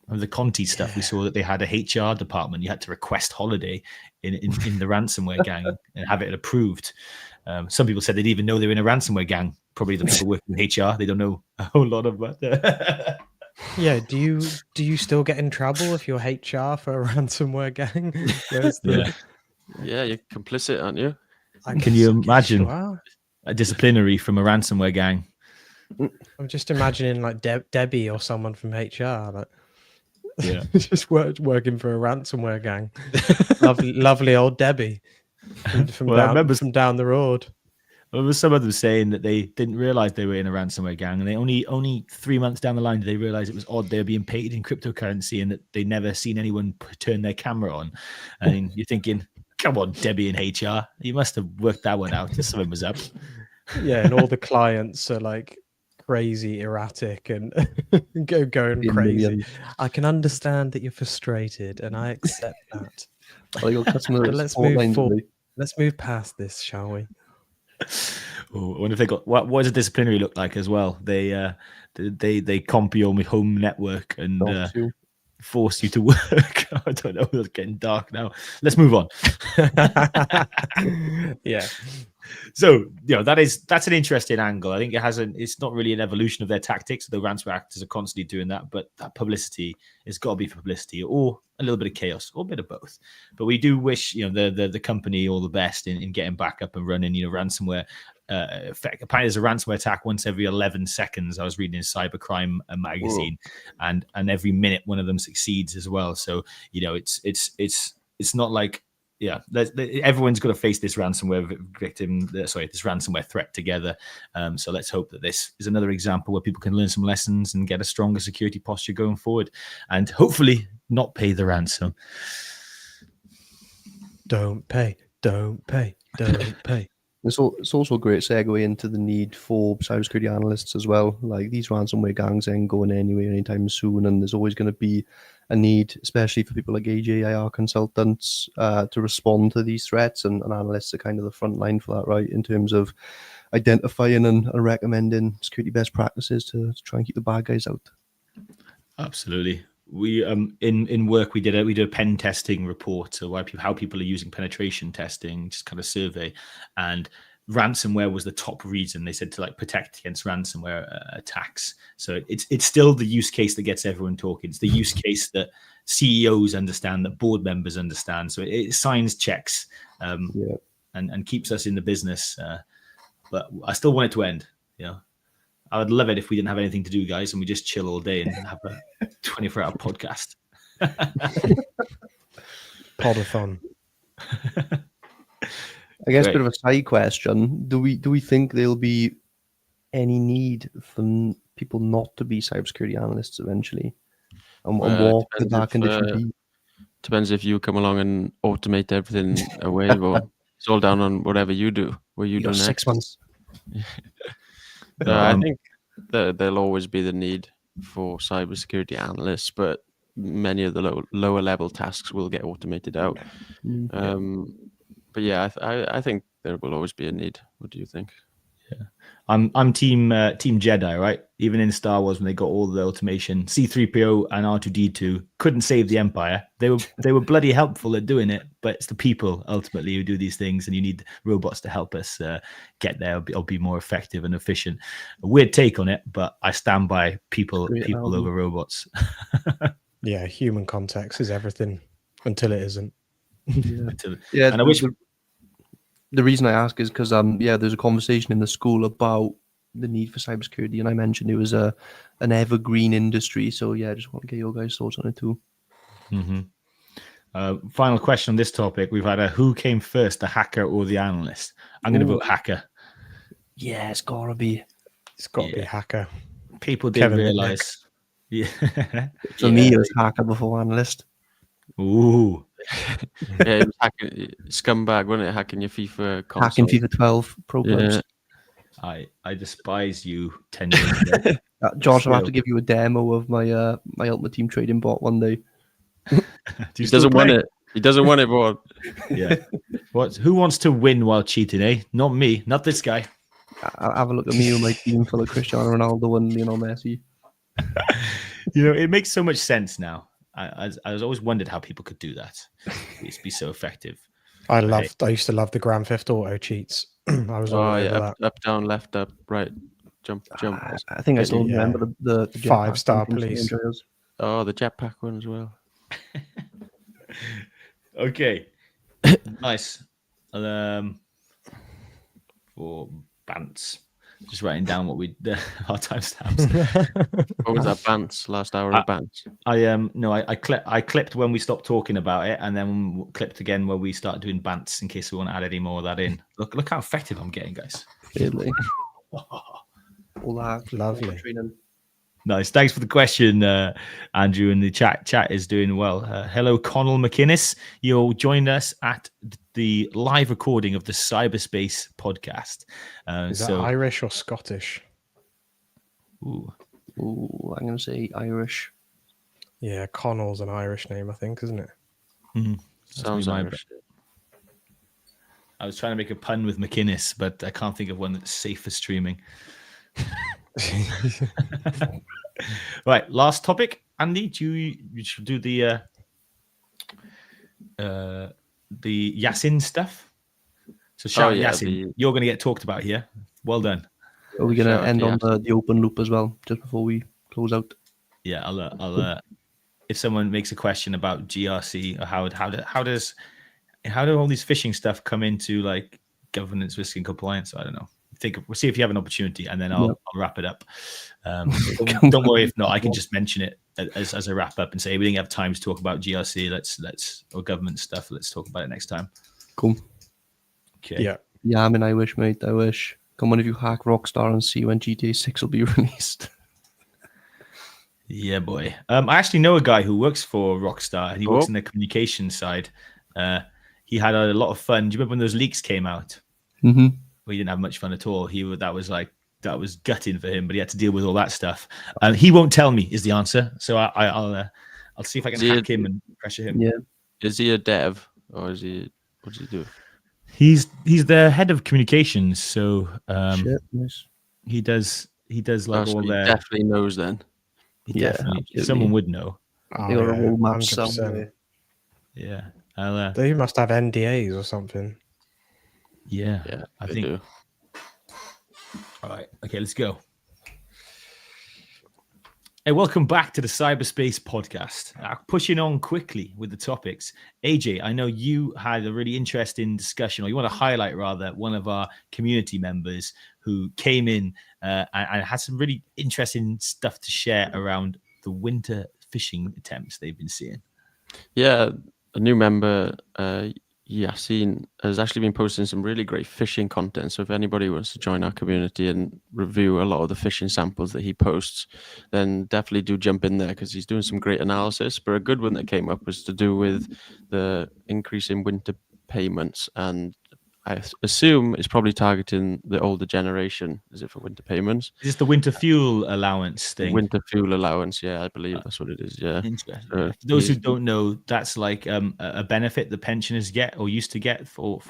And the Conti stuff, we saw that they had a HR department. You had to request holiday in the ransomware gang and have it approved. Some people said they didn't even know they were in a ransomware gang. Probably the people working in HR. They don't know a whole lot about that. Yeah. Do you still get in trouble if you're HR for a ransomware gang? Yeah, you're complicit, aren't you? Can you imagine a disciplinary from a ransomware gang? I'm just imagining like Debbie or someone from HR, like just working for a ransomware gang. lovely old Debbie from down the road. There was some of them saying that they didn't realize they were in a ransomware gang, and they only 3 months down the line did they realize it was odd they were being paid in cryptocurrency, and that they'd never seen anyone turn their camera on. And you're thinking, come on, Debbie in HR, you must have worked that one out. Something was up. Yeah, and all the clients are like crazy, erratic, and going crazy. I can understand that you're frustrated, and I accept that. Let's move forward. Let's move past this, shall we? Oh, I wonder if they got what does a disciplinary look like as well? They comp your home network and force you to work. I don't know. It's getting dark now. Let's move on. Yeah. So that's an interesting angle. I think it's not really an evolution of their tactics. The ransomware actors are constantly doing that, but that publicity has got to be for publicity or a little bit of chaos or a bit of both. But we do wish the company all the best in getting back up and running. Ransomware effect. Apparently, there's a ransomware attack once every 11 seconds. I was reading in Cybercrime magazine, and every minute one of them succeeds as well. So it's not like. Yeah, everyone's got to face this ransomware this ransomware threat together. So let's hope that this is another example where people can learn some lessons and get a stronger security posture going forward, and hopefully not pay the ransom. Don't pay. It's also a great segue into the need for cybersecurity analysts as well. Like, these ransomware gangs ain't going anywhere anytime soon, and there's always going to be a need, especially for people like AJIR consultants, to respond to these threats, and analysts are kind of the front line for that, right? In terms of identifying and recommending security best practices to try and keep the bad guys out. Absolutely. We in work we did a pen testing report, so how people are using penetration testing, just kind of survey, and ransomware was the top reason. They said to like protect against ransomware attacks. So it's still the use case that gets everyone talking. It's the use case that CEOs understand, that board members understand. So it signs checks and keeps us in the business. But I still want it to end. You know, I would love it if we didn't have anything to do, guys, and we just chill all day and have a 24-hour podcast. Podathon. I guess Great. a bit of a side question. Do we think there'll be any need for people not to be cybersecurity analysts eventually? And what could that condition be? Depends if you come along and automate everything away, or it's all down on whatever you do. What you do next. 6 months. No, I think that there'll always be the need for cybersecurity analysts, but many of the lower level tasks will get automated out. But yeah, I think there will always be a need. What do you think? Yeah, I'm team Jedi, right? Even in Star Wars, when they got all the automation, C-3PO and R2-D2 couldn't save the Empire. They were bloody helpful at doing it, but it's the people ultimately who do these things, and you need robots to help us get there or be more effective and efficient. A weird take on it, but I stand by people over robots. Yeah, human context is everything until it isn't. Yeah, and I wish. The reason I ask is because there's a conversation in the school about the need for cybersecurity, and I mentioned it was an evergreen industry. So yeah, I just want to get your guys' thoughts on it too. Mm-hmm. Final question on this topic: we've had who came first, the hacker or the analyst? I'm going to vote hacker. Yeah, it's gotta be. It's got to be hacker. People didn't realize. Yeah. For me, it was hacker before analyst. Ooh. Yeah, it was hacking, scumbag, wasn't it? Hacking your FIFA console. Hacking FIFA 12 Pro Clubs. Yeah. I despise you 10 years ago. Josh, I'll have to give you a demo of my my Ultimate Team trading bot one day. He doesn't want it. He doesn't want it, boy. Yeah. Who wants to win while cheating, eh? Not me. Not this guy. I'll have a look at me with my team full of Cristiano Ronaldo and Lionel Messi. You know, it makes so much sense now. I was always wondered how people could do that. It'd be so effective. I used to love the Grand Theft Auto cheats. I was all over that. Up, down, left, up, right, jump. I think I still remember the 5-star police. Oh, the jetpack one as well. Okay, nice. For Bants, just writing down what our timestamps. What was that Bants? Last hour of Bants. I clipped when we stopped talking about it, and then clipped again when we start doing Bants in case we want to add any more of that in. Look how effective I'm getting, guys. Really? All that lovely. Training. Nice. Thanks for the question, Andrew. And the chat is doing well. Hello, Connell McInnes. You'll join us at the live recording of the Cyberspace podcast. Is that Irish or Scottish? Ooh, I'm going to say Irish. Yeah, Connell's an Irish name, I think, isn't it? Mm-hmm. Sounds Irish. I was trying to make a pun with McInnes, but I can't think of one that's safe for streaming. Right, last topic. Andy, you should do the Yasin stuff. So shout Yasin. You're going to get talked about here. Well done. Are we going to end on the open loop as well, just before we close out? Yeah, I'll if someone makes a question about GRC or how do all these phishing stuff come into like governance, risk, and compliance? I don't know. We'll see if you have an opportunity, and then I'll wrap it up. Don't worry if not. I can just mention it as a wrap up and say we didn't have time to talk about GRC. Let's or government stuff. Let's talk about it next time. Cool. Okay. Yeah. I mean, I wish, mate. I wish. Come on, if you hack Rockstar and see when GTA 6 will be released. Yeah, boy. I actually know a guy who works for Rockstar, and he works in the communication side. He had a lot of fun. Do you remember when those leaks came out? Mm-hmm. he didn't have much fun at all. That was gutting for him, but he had to deal with all that stuff. He won't tell me is the answer, so I'll see if I can hack him and pressure him. Yeah. Is he a dev or is he? What does he do? He's the head of communications, so Shit, nice. he does like all he their. definitely knows then. He Yeah, definitely. absolutely. Someone would know. They got a roadmap 100%. somewhere. Yeah, They must have NDAs or something. yeah, I they think. do. All right, okay, let's go. Hey, welcome back to the Cyberspace podcast. Pushing on quickly with the topics. AJ, I know you had a really interesting discussion, or you want to highlight rather, one of our community members who came in and had some really interesting stuff to share around the winter fishing attempts they've been seeing. Yeah, a new member, Yassine, has actually been posting some really great fishing content. So if anybody wants to join our community and review a lot of the fishing samples that he posts, then definitely do jump in there because he's doing some great analysis. But a good one that came up was to do with the increase in winter payments. And I assume it's probably targeting the older generation. Is it for winter payments? Is this the winter fuel allowance thing? Winter fuel allowance, yeah, I believe that's what it is. Yeah. Interesting. So For those who don't know, that's like a benefit that pensioners get or used to get for,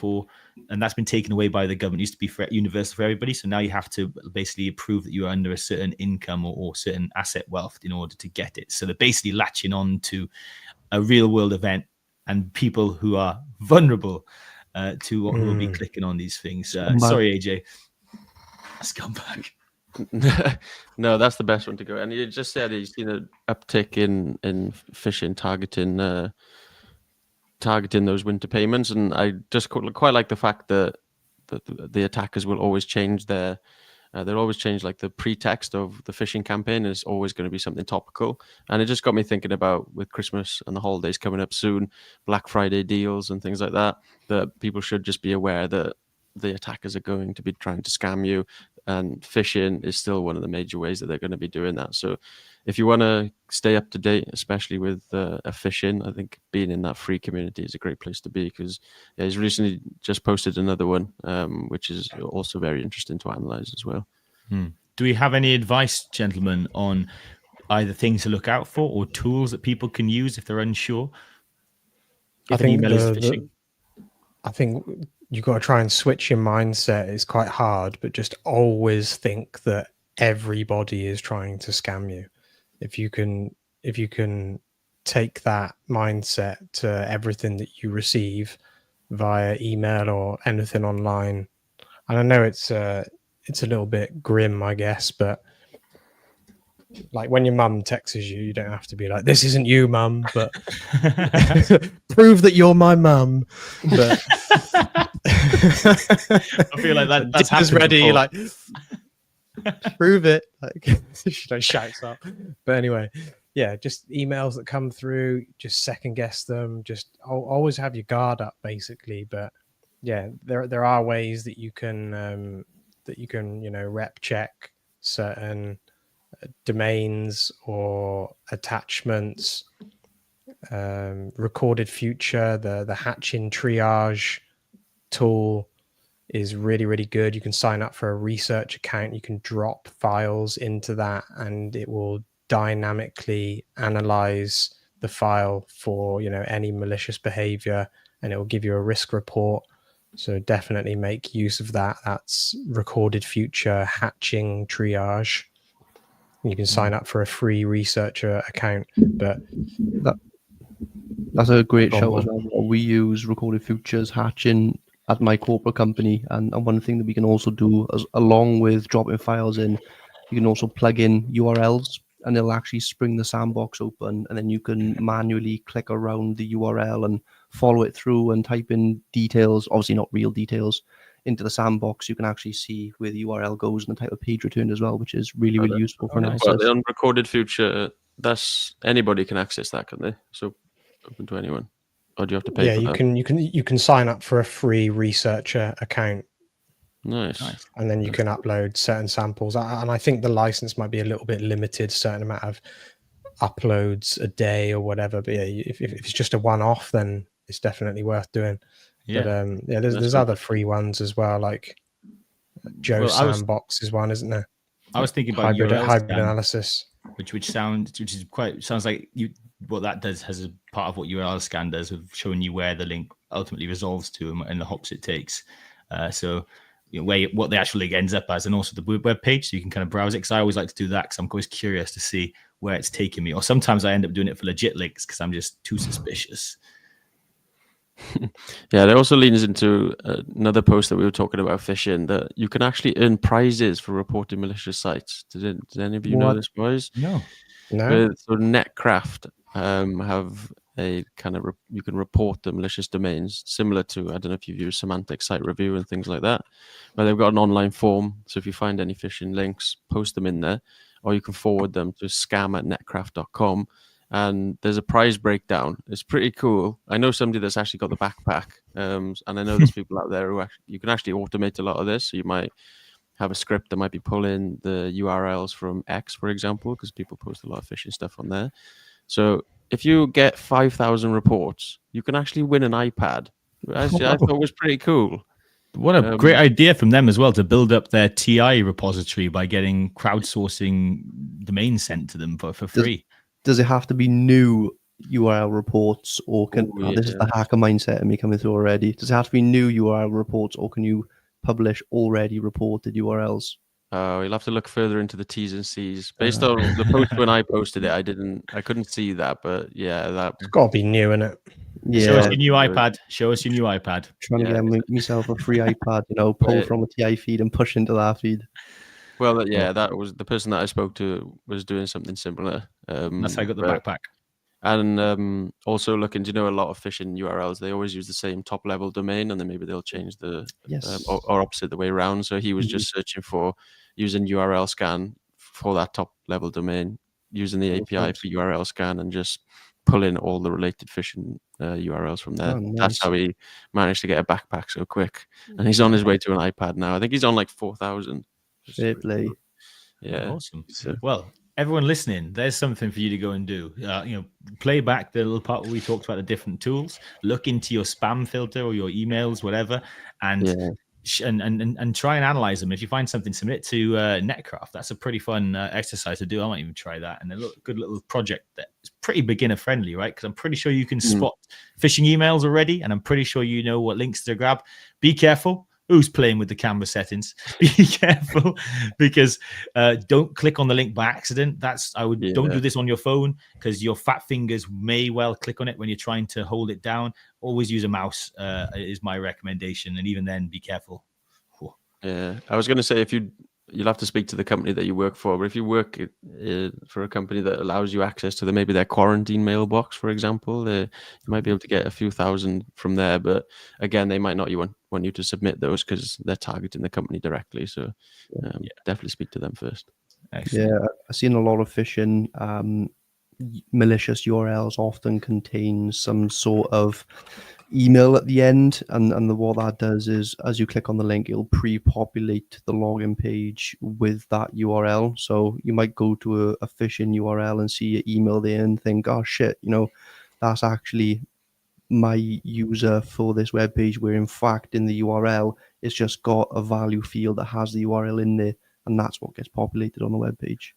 and that's been taken away by the government. It used to be universal for everybody, so now you have to basically prove that you are under a certain income or certain asset wealth in order to get it. So they're basically latching on to a real world event and people who are vulnerable to what will be clicking on these things. Sorry, AJ. Scumbag. No, that's the best one to go. And you just said he's seen an uptick in fishing targeting those winter payments, and I just quite like the fact that the attackers will always change they'll always change like the pretext of the phishing campaign is always going to be something topical. And it just got me thinking about, with Christmas and the holidays coming up soon, Black Friday deals and things like that people should just be aware that the attackers are going to be trying to scam you, and phishing is still one of the major ways that they're going to be doing that. So if you want to stay up to date, especially with phishing, I think being in that free community is a great place to be, because he's recently just posted another one, which is also very interesting to analyze as well. Do we have any advice, gentlemen, on either things to look out for or tools that people can use if they're unsure? I think I think you've got to try and switch your mindset. It's quite hard, but just always think that everybody is trying to scam you. If you can take that mindset to everything that you receive via email or anything online, and I know it's a little bit grim, I guess, but like when your mum texts you, you don't have to be like, "This isn't you, mum," but prove that you're my mum. But I feel like that's just ready, before. like prove it. Like she don't shouts up. But anyway, yeah, just emails that come through, just second guess them. Just always have your guard up, basically. But yeah, there are ways that you can rep check certain domains or attachments. Recorded Future, the hatching triage tool is really, really good. You can sign up for a research account. You can drop files into that and it will dynamically analyze the file for any malicious behavior, and it will give you a risk report. So definitely make use of that. That's Recorded Future hatching triage. You can sign up for a free researcher account, but that's a great show as well. We use Recorded Futures hatching at my corporate company, and one thing that we can also do, along with dropping files in, you can also plug in URLs, and it'll actually spring the sandbox open, and then you can manually click around the URL and follow it through and type in details, obviously not real details, into the sandbox. You can actually see where the URL goes and the type of page returned as well, which is really, really useful for analysis. But on Recorded Future, that's anybody can access that, can they? So open to anyone, or do you have to pay? Yeah, for you can sign up for a free researcher account. Nice. And then you can upload certain samples, and I think the license might be a little bit limited, certain amount of uploads a day or whatever. But yeah, if it's just a one-off, then it's definitely worth doing. Yeah. But there's other free ones as well, like Joe Well, Sandbox is one, isn't there? I was thinking about hybrid URL scan, analysis, which sounds like what that does has a part of what URL scan does of showing you where the link ultimately resolves to and the hops it takes. So what the actual link ends up as, and also the web page, so you can kind of browse it. Because I always like to do that because I'm always curious to see where it's taking me. Or sometimes I end up doing it for legit links because I'm just too suspicious. Yeah, that also leans into another post that we were talking about phishing, that you can actually earn prizes for reporting malicious sites. Did any of you know this, boys? No. So Netcraft have a kind of you can report the malicious domains, similar to, I don't know if you've used Semantic Site Review and things like that, but they've got an online form. So if you find any phishing links, post them in there, or you can forward them to scam@netcraft.com. And there's a prize breakdown. It's pretty cool. I know somebody that's actually got the backpack, and I know there's people out there who you can actually automate a lot of this. So you might have a script that might be pulling the URLs from X, for example, because people post a lot of phishing stuff on there. So if you get 5,000 reports, you can actually win an iPad. Actually, I thought it was pretty cool. What a great idea from them as well, to build up their TI repository by getting crowdsourcing domains sent to them for free. Does it have to be new URL reports, or can this is the hacker mindset in me coming through already? Does it have to be new URL reports, or can you publish already reported URLs? You'll have to look further into the T's and C's. Based on the post when I posted it, I couldn't see that, but yeah, that's got to be new, in it. Yeah. Show us your new iPad. Show us your new iPad. Trying to get myself a free iPad, pull from a TI feed and push into that feed. Well, yeah, that was the person that I spoke to was doing something similar. That's how I got the backpack. And also looking, a lot of phishing URLs, they always use the same top level domain, and then maybe they'll change the or opposite the way around. So he was just searching for using URL scan for that top level domain, using the API for URL scan, and just pulling all the related phishing URLs from there. Nice. That's how he managed to get a backpack so quick. And he's on his way to an iPad now. I think he's on like 4,000. Fairly. Yeah. Awesome. Well, everyone listening, there's something for you to go and do. Play back the little part where we talked about the different tools. Look into your spam filter or your emails, whatever, and try and analyze them. If you find something, submit to Netcraft. That's a pretty fun exercise to do. I might even try that. And a good little project that's pretty beginner friendly, right? Because I'm pretty sure you can spot phishing emails already, and I'm pretty sure you know what links to grab. Be careful. Who's playing with the camera settings? Be careful, because don't click on the link by accident. Don't do this on your phone, because your fat fingers may well click on it when you're trying to hold it down. Always use a mouse is my recommendation, and even then, be careful. Yeah, I was going to say, you'll have to speak to the company that you work for, but if you work for a company that allows you access to maybe their quarantine mailbox, for example, you might be able to get a few thousand from there. But again, they might not want you to submit those because they're targeting the company directly. So definitely speak to them first. Excellent. Yeah, I've seen a lot of phishing. Malicious URLs often contain some sort of email at the end, and what that does is, as you click on the link, it'll pre-populate the login page with that URL. So you might go to a phishing URL and see your email there and think, oh shit, that's actually my user for this web page, where in fact in the URL it's just got a value field that has the URL in there, and that's what gets populated on the web page.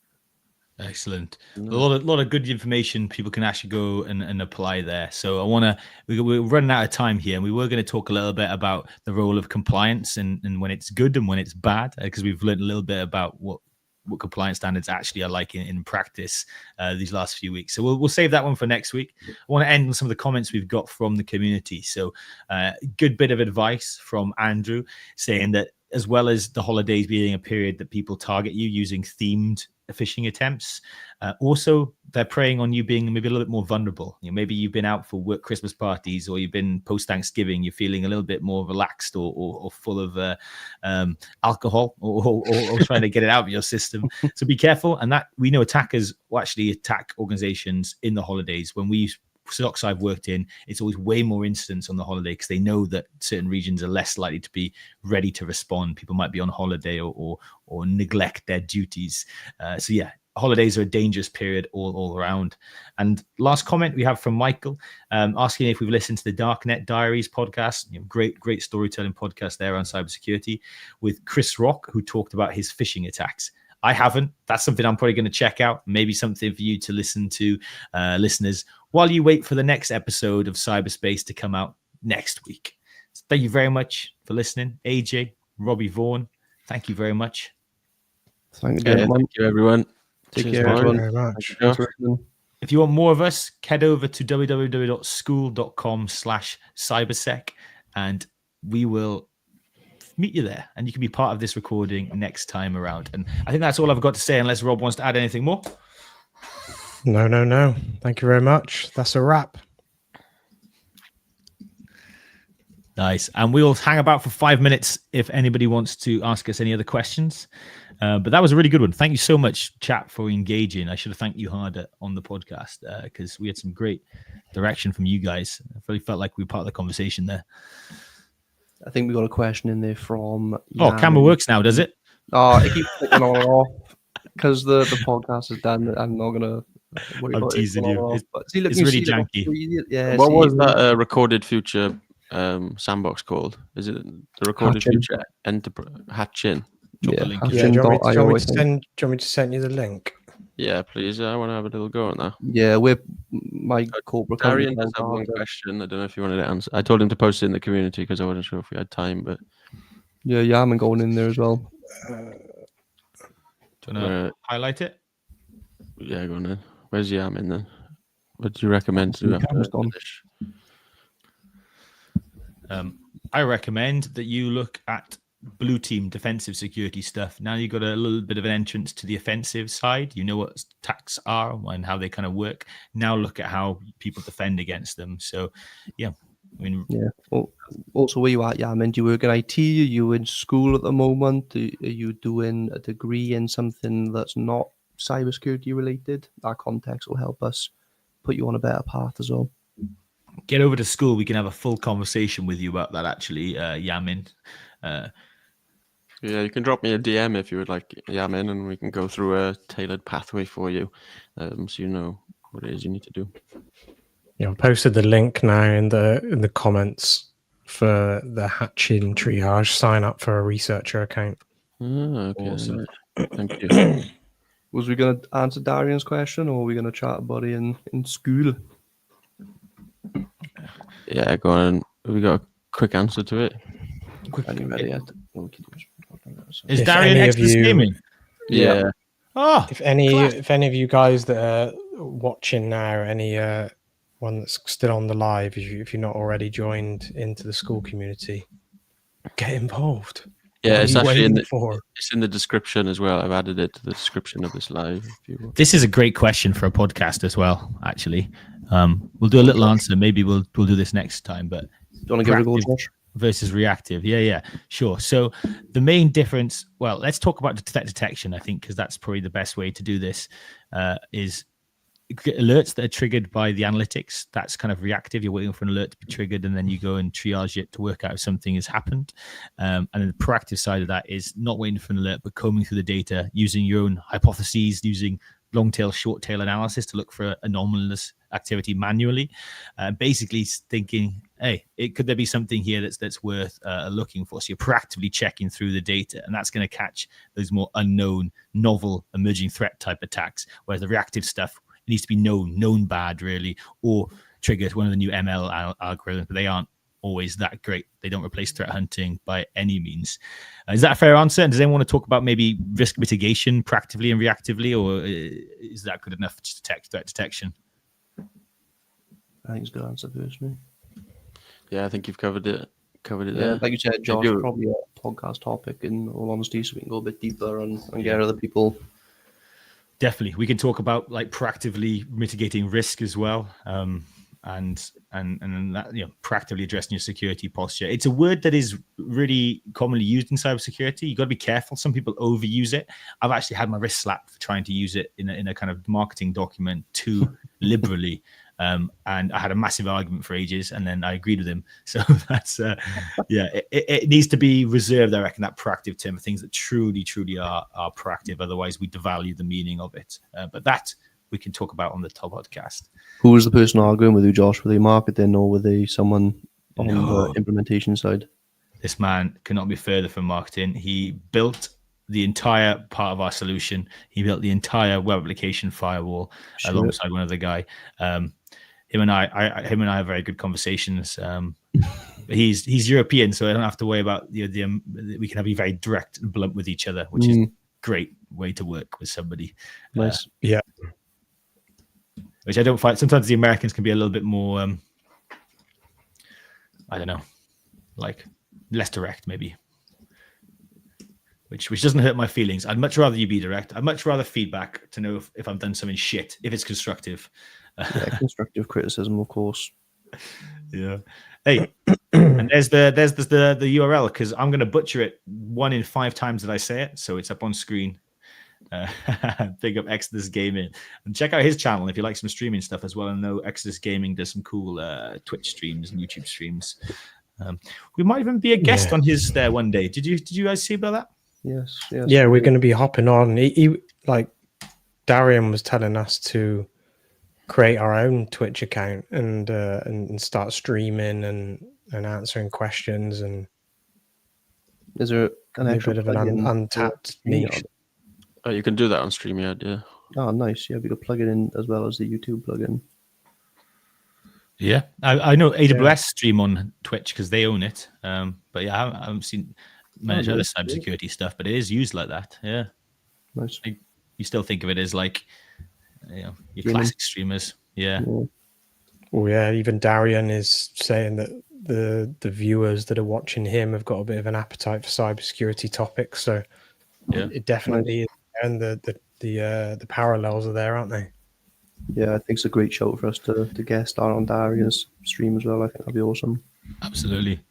Excellent. A lot of good information people can actually go and apply there. So we're running out of time here, and we were going to talk a little bit about the role of compliance and when it's good and when it's bad, because we've learned a little bit about what compliance standards actually are like in practice these last few weeks. So we'll save that one for next week. I want to end with some of the comments we've got from the community. So good bit of advice from Andrew, saying that as well as the holidays being a period that people target you using themed phishing attempts, also they're preying on you being maybe a little bit more vulnerable. Maybe you've been out for work Christmas parties, or you've been post Thanksgiving, you're feeling a little bit more relaxed or full of alcohol or trying to get it out of your system. So be careful. And that we know attackers will actually attack organizations in the holidays. When we stocks I've worked in, it's always way more incidents on the holiday, because they know that certain regions are less likely to be ready to respond. People might be on holiday or neglect their duties. So holidays are a dangerous period all around. And last comment we have from Michael, asking if we've listened to the Darknet Diaries podcast. Great storytelling podcast there on cybersecurity with Chris Rock, who talked about his phishing attacks. I haven't. That's something I'm probably going to check out. Maybe something for you to listen to, listeners, while you wait for the next episode of Cyberspace to come out next week. So thank you very much for listening. AJ, Robbie Vaughan, thank you very much. Thank you, thank you, everyone. Take Cheers, care, man. everyone. Very much. Thanks for listening. If you want more of us, head over to www.school.com/cybersec, and we will meet you there, and you can be part of this recording next time around. And I think that's all I've got to say, unless Rob wants to add anything more. No. Thank you very much. That's a wrap. Nice. And we'll hang about for 5 minutes if anybody wants to ask us any other questions. But that was a really good one. Thank you so much, chat, for engaging. I should have thanked you harder on the podcast because we had some great direction from you guys. I really felt like we were part of the conversation there. I think we got a question in there from. Oh, camera works now, does it? Oh, it keeps clicking on and off because the podcast is done. I'm not gonna. I'm teasing you. But see, look, It's you really see, look, janky. Yeah. What see, was that recorded future sandbox called? Is it the recorded Hatchin. future Hatchin? Drop the Yeah, link. Yeah, do you want me Hatchin.io, to send you the link? Yeah, please. I want to have a little go on that. Yeah, we're my corporate. Darian company does have one now, question. I don't know if you wanted to answer. I told him to post it in the community because I wasn't sure if we had time. But Yeah, I'm going in there as well. Do you want to highlight it? yeah, go on then. Where's Yamin then? What do you recommend to do after Camera's gone. finish? I recommend that you look at blue team defensive security stuff. Now you've got a little bit of an entrance to the offensive side. You know what attacks are and how they kind of work. Now look at how people defend against them. So, yeah. I mean, Yeah. Well, also, where you at, Yamin? Do you work in IT? Are you in school at the moment? Are you doing a degree in something that's not cybersecurity related? That context will help us put you on a better path as well. get over to school. We can have a full conversation with you about that, actually, Yamin. Yeah, you can drop me a DM if you would like, Yamin, and we can go through a tailored pathway for you, so you know what it is you need to do. Yeah, I posted the link now in the comments for the Hatchin triage. Sign up for a researcher account. Oh, okay. Awesome. Thank you. Was we going to answer Darian's question, or are we going to chat about it in school? Yeah, go on. Have we got a quick answer to it? Is If Darian any of Exodus you- Gaming? Yeah. Oh, If any of you guys that are watching now, any one that's still on the live, if you're not already joined into the school community, get involved. Yeah, What it's are you actually waiting for? it's in the description as well. I've added it to the description of this live. If you want. this is a great question for a podcast as well, actually. We'll do a little answer. Maybe we'll do this next time, but Do you want to give it a go, Proactive Josh? versus reactive. Yeah, sure. So the main difference, well, let's talk about the threat detection, I think, because that's probably the best way to do this, is alerts that are triggered by the analytics. That's kind of reactive. You're waiting for an alert to be triggered, and then you go and triage it to work out if something has happened. And then the proactive side of that is not waiting for an alert, but combing through the data, using your own hypotheses, using long tail, short tail analysis to look for anomalous activity manually. Basically thinking, hey, could there be something here that's worth looking for? So you're proactively checking through the data, and that's going to catch those more unknown, novel, emerging threat type attacks. Whereas the reactive stuff needs to be known bad, really, or triggers one of the new ML algorithms, but they aren't always that great. They don't replace threat hunting by any means. Is that a fair answer? And does anyone want to talk about maybe risk mitigation proactively and reactively, or is that good enough to detect threat detection? I think it's a good answer, personally. Yeah, I think you've covered it. Yeah, there. like you said, Josh, you- probably a podcast topic in all honesty, so we can go a bit deeper and get other people. Definitely, we can talk about like proactively mitigating risk as well, and that, proactively addressing your security posture. It's a word that is really commonly used in cybersecurity. You got to be careful. Some people overuse it. I've actually had my wrist slapped for trying to use it in a kind of marketing document too liberally. And I had a massive argument for ages, and then I agreed with him. So that's it needs to be reserved, I reckon, that proactive term for things that truly are proactive. Otherwise we devalue the meaning of it. But that we can talk about on the top podcast. Who was the person arguing with you, Josh? Were they marketing or were they someone on the implementation side? This man cannot be further from marketing. He built the entire part of our solution. He built the entire web application firewall alongside one other guy. Him and I have very good conversations. He's European, so I don't have to worry about we can be very direct and blunt with each other, which is a great way to work with somebody. Nice. Yeah. Which I don't find. Sometimes the Americans can be a little bit more, I don't know, like less direct, maybe. Which doesn't hurt my feelings. I'd much rather you be direct. I'd much rather feedback to know if I've done something shit, if it's constructive. Yeah, constructive criticism, of course. Yeah. Hey, and there's the URL, because I'm going to butcher it 1 in 5 times that I say it, so it's up on screen. Big up Exodus Gaming, and check out his channel if you like some streaming stuff as well. And know Exodus Gaming does some cool Twitch streams and YouTube streams. We might even be a guest on his there one day. Did you guys see about that? Yes. Yeah, we're going to be hopping on. He like Darian was telling us to create our own Twitch account and start streaming and answering questions. And is there an extra bit of an untapped niche? Oh, you can do that on StreamYard, yeah. Oh, nice. Yeah, we could plug it in as well as the YouTube plugin. Yeah, I know AWS stream on Twitch because they own it. But yeah, I haven't seen manage other cybersecurity stuff, but it is used like that. Yeah, nice. You still think of it as like, your classic streamers. Yeah. Oh yeah, even Darian is saying that the viewers that are watching him have got a bit of an appetite for cybersecurity topics. So it definitely is, and the parallels are there, aren't they? Yeah, I think it's a great show for us to guest star on Darian's stream as well. I think that'd be awesome. Absolutely.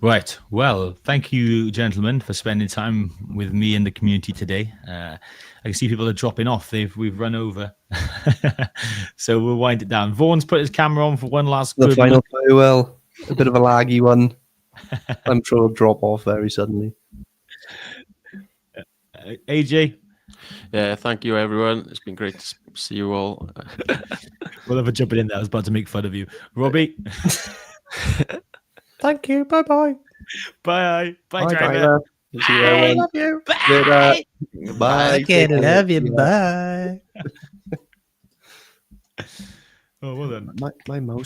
Right. Well, thank you, gentlemen, for spending time with me and the community today. I can see people are dropping off. We've run over. So we'll wind it down. Vaughn's put his camera on for one last the good final look. farewell. A bit of a laggy one. I'm sure it'll drop off very suddenly. AJ? Yeah, thank you, everyone. It's been great to see you all. Well, if I jumping in there, I was about to make fun of you. Robbie? Thank you. Bye-bye. Bye. Bye, driver. Driver. See you, everyone. Love you. Bye. Bye. Okay, love you. Bye. Oh, well done. My mouse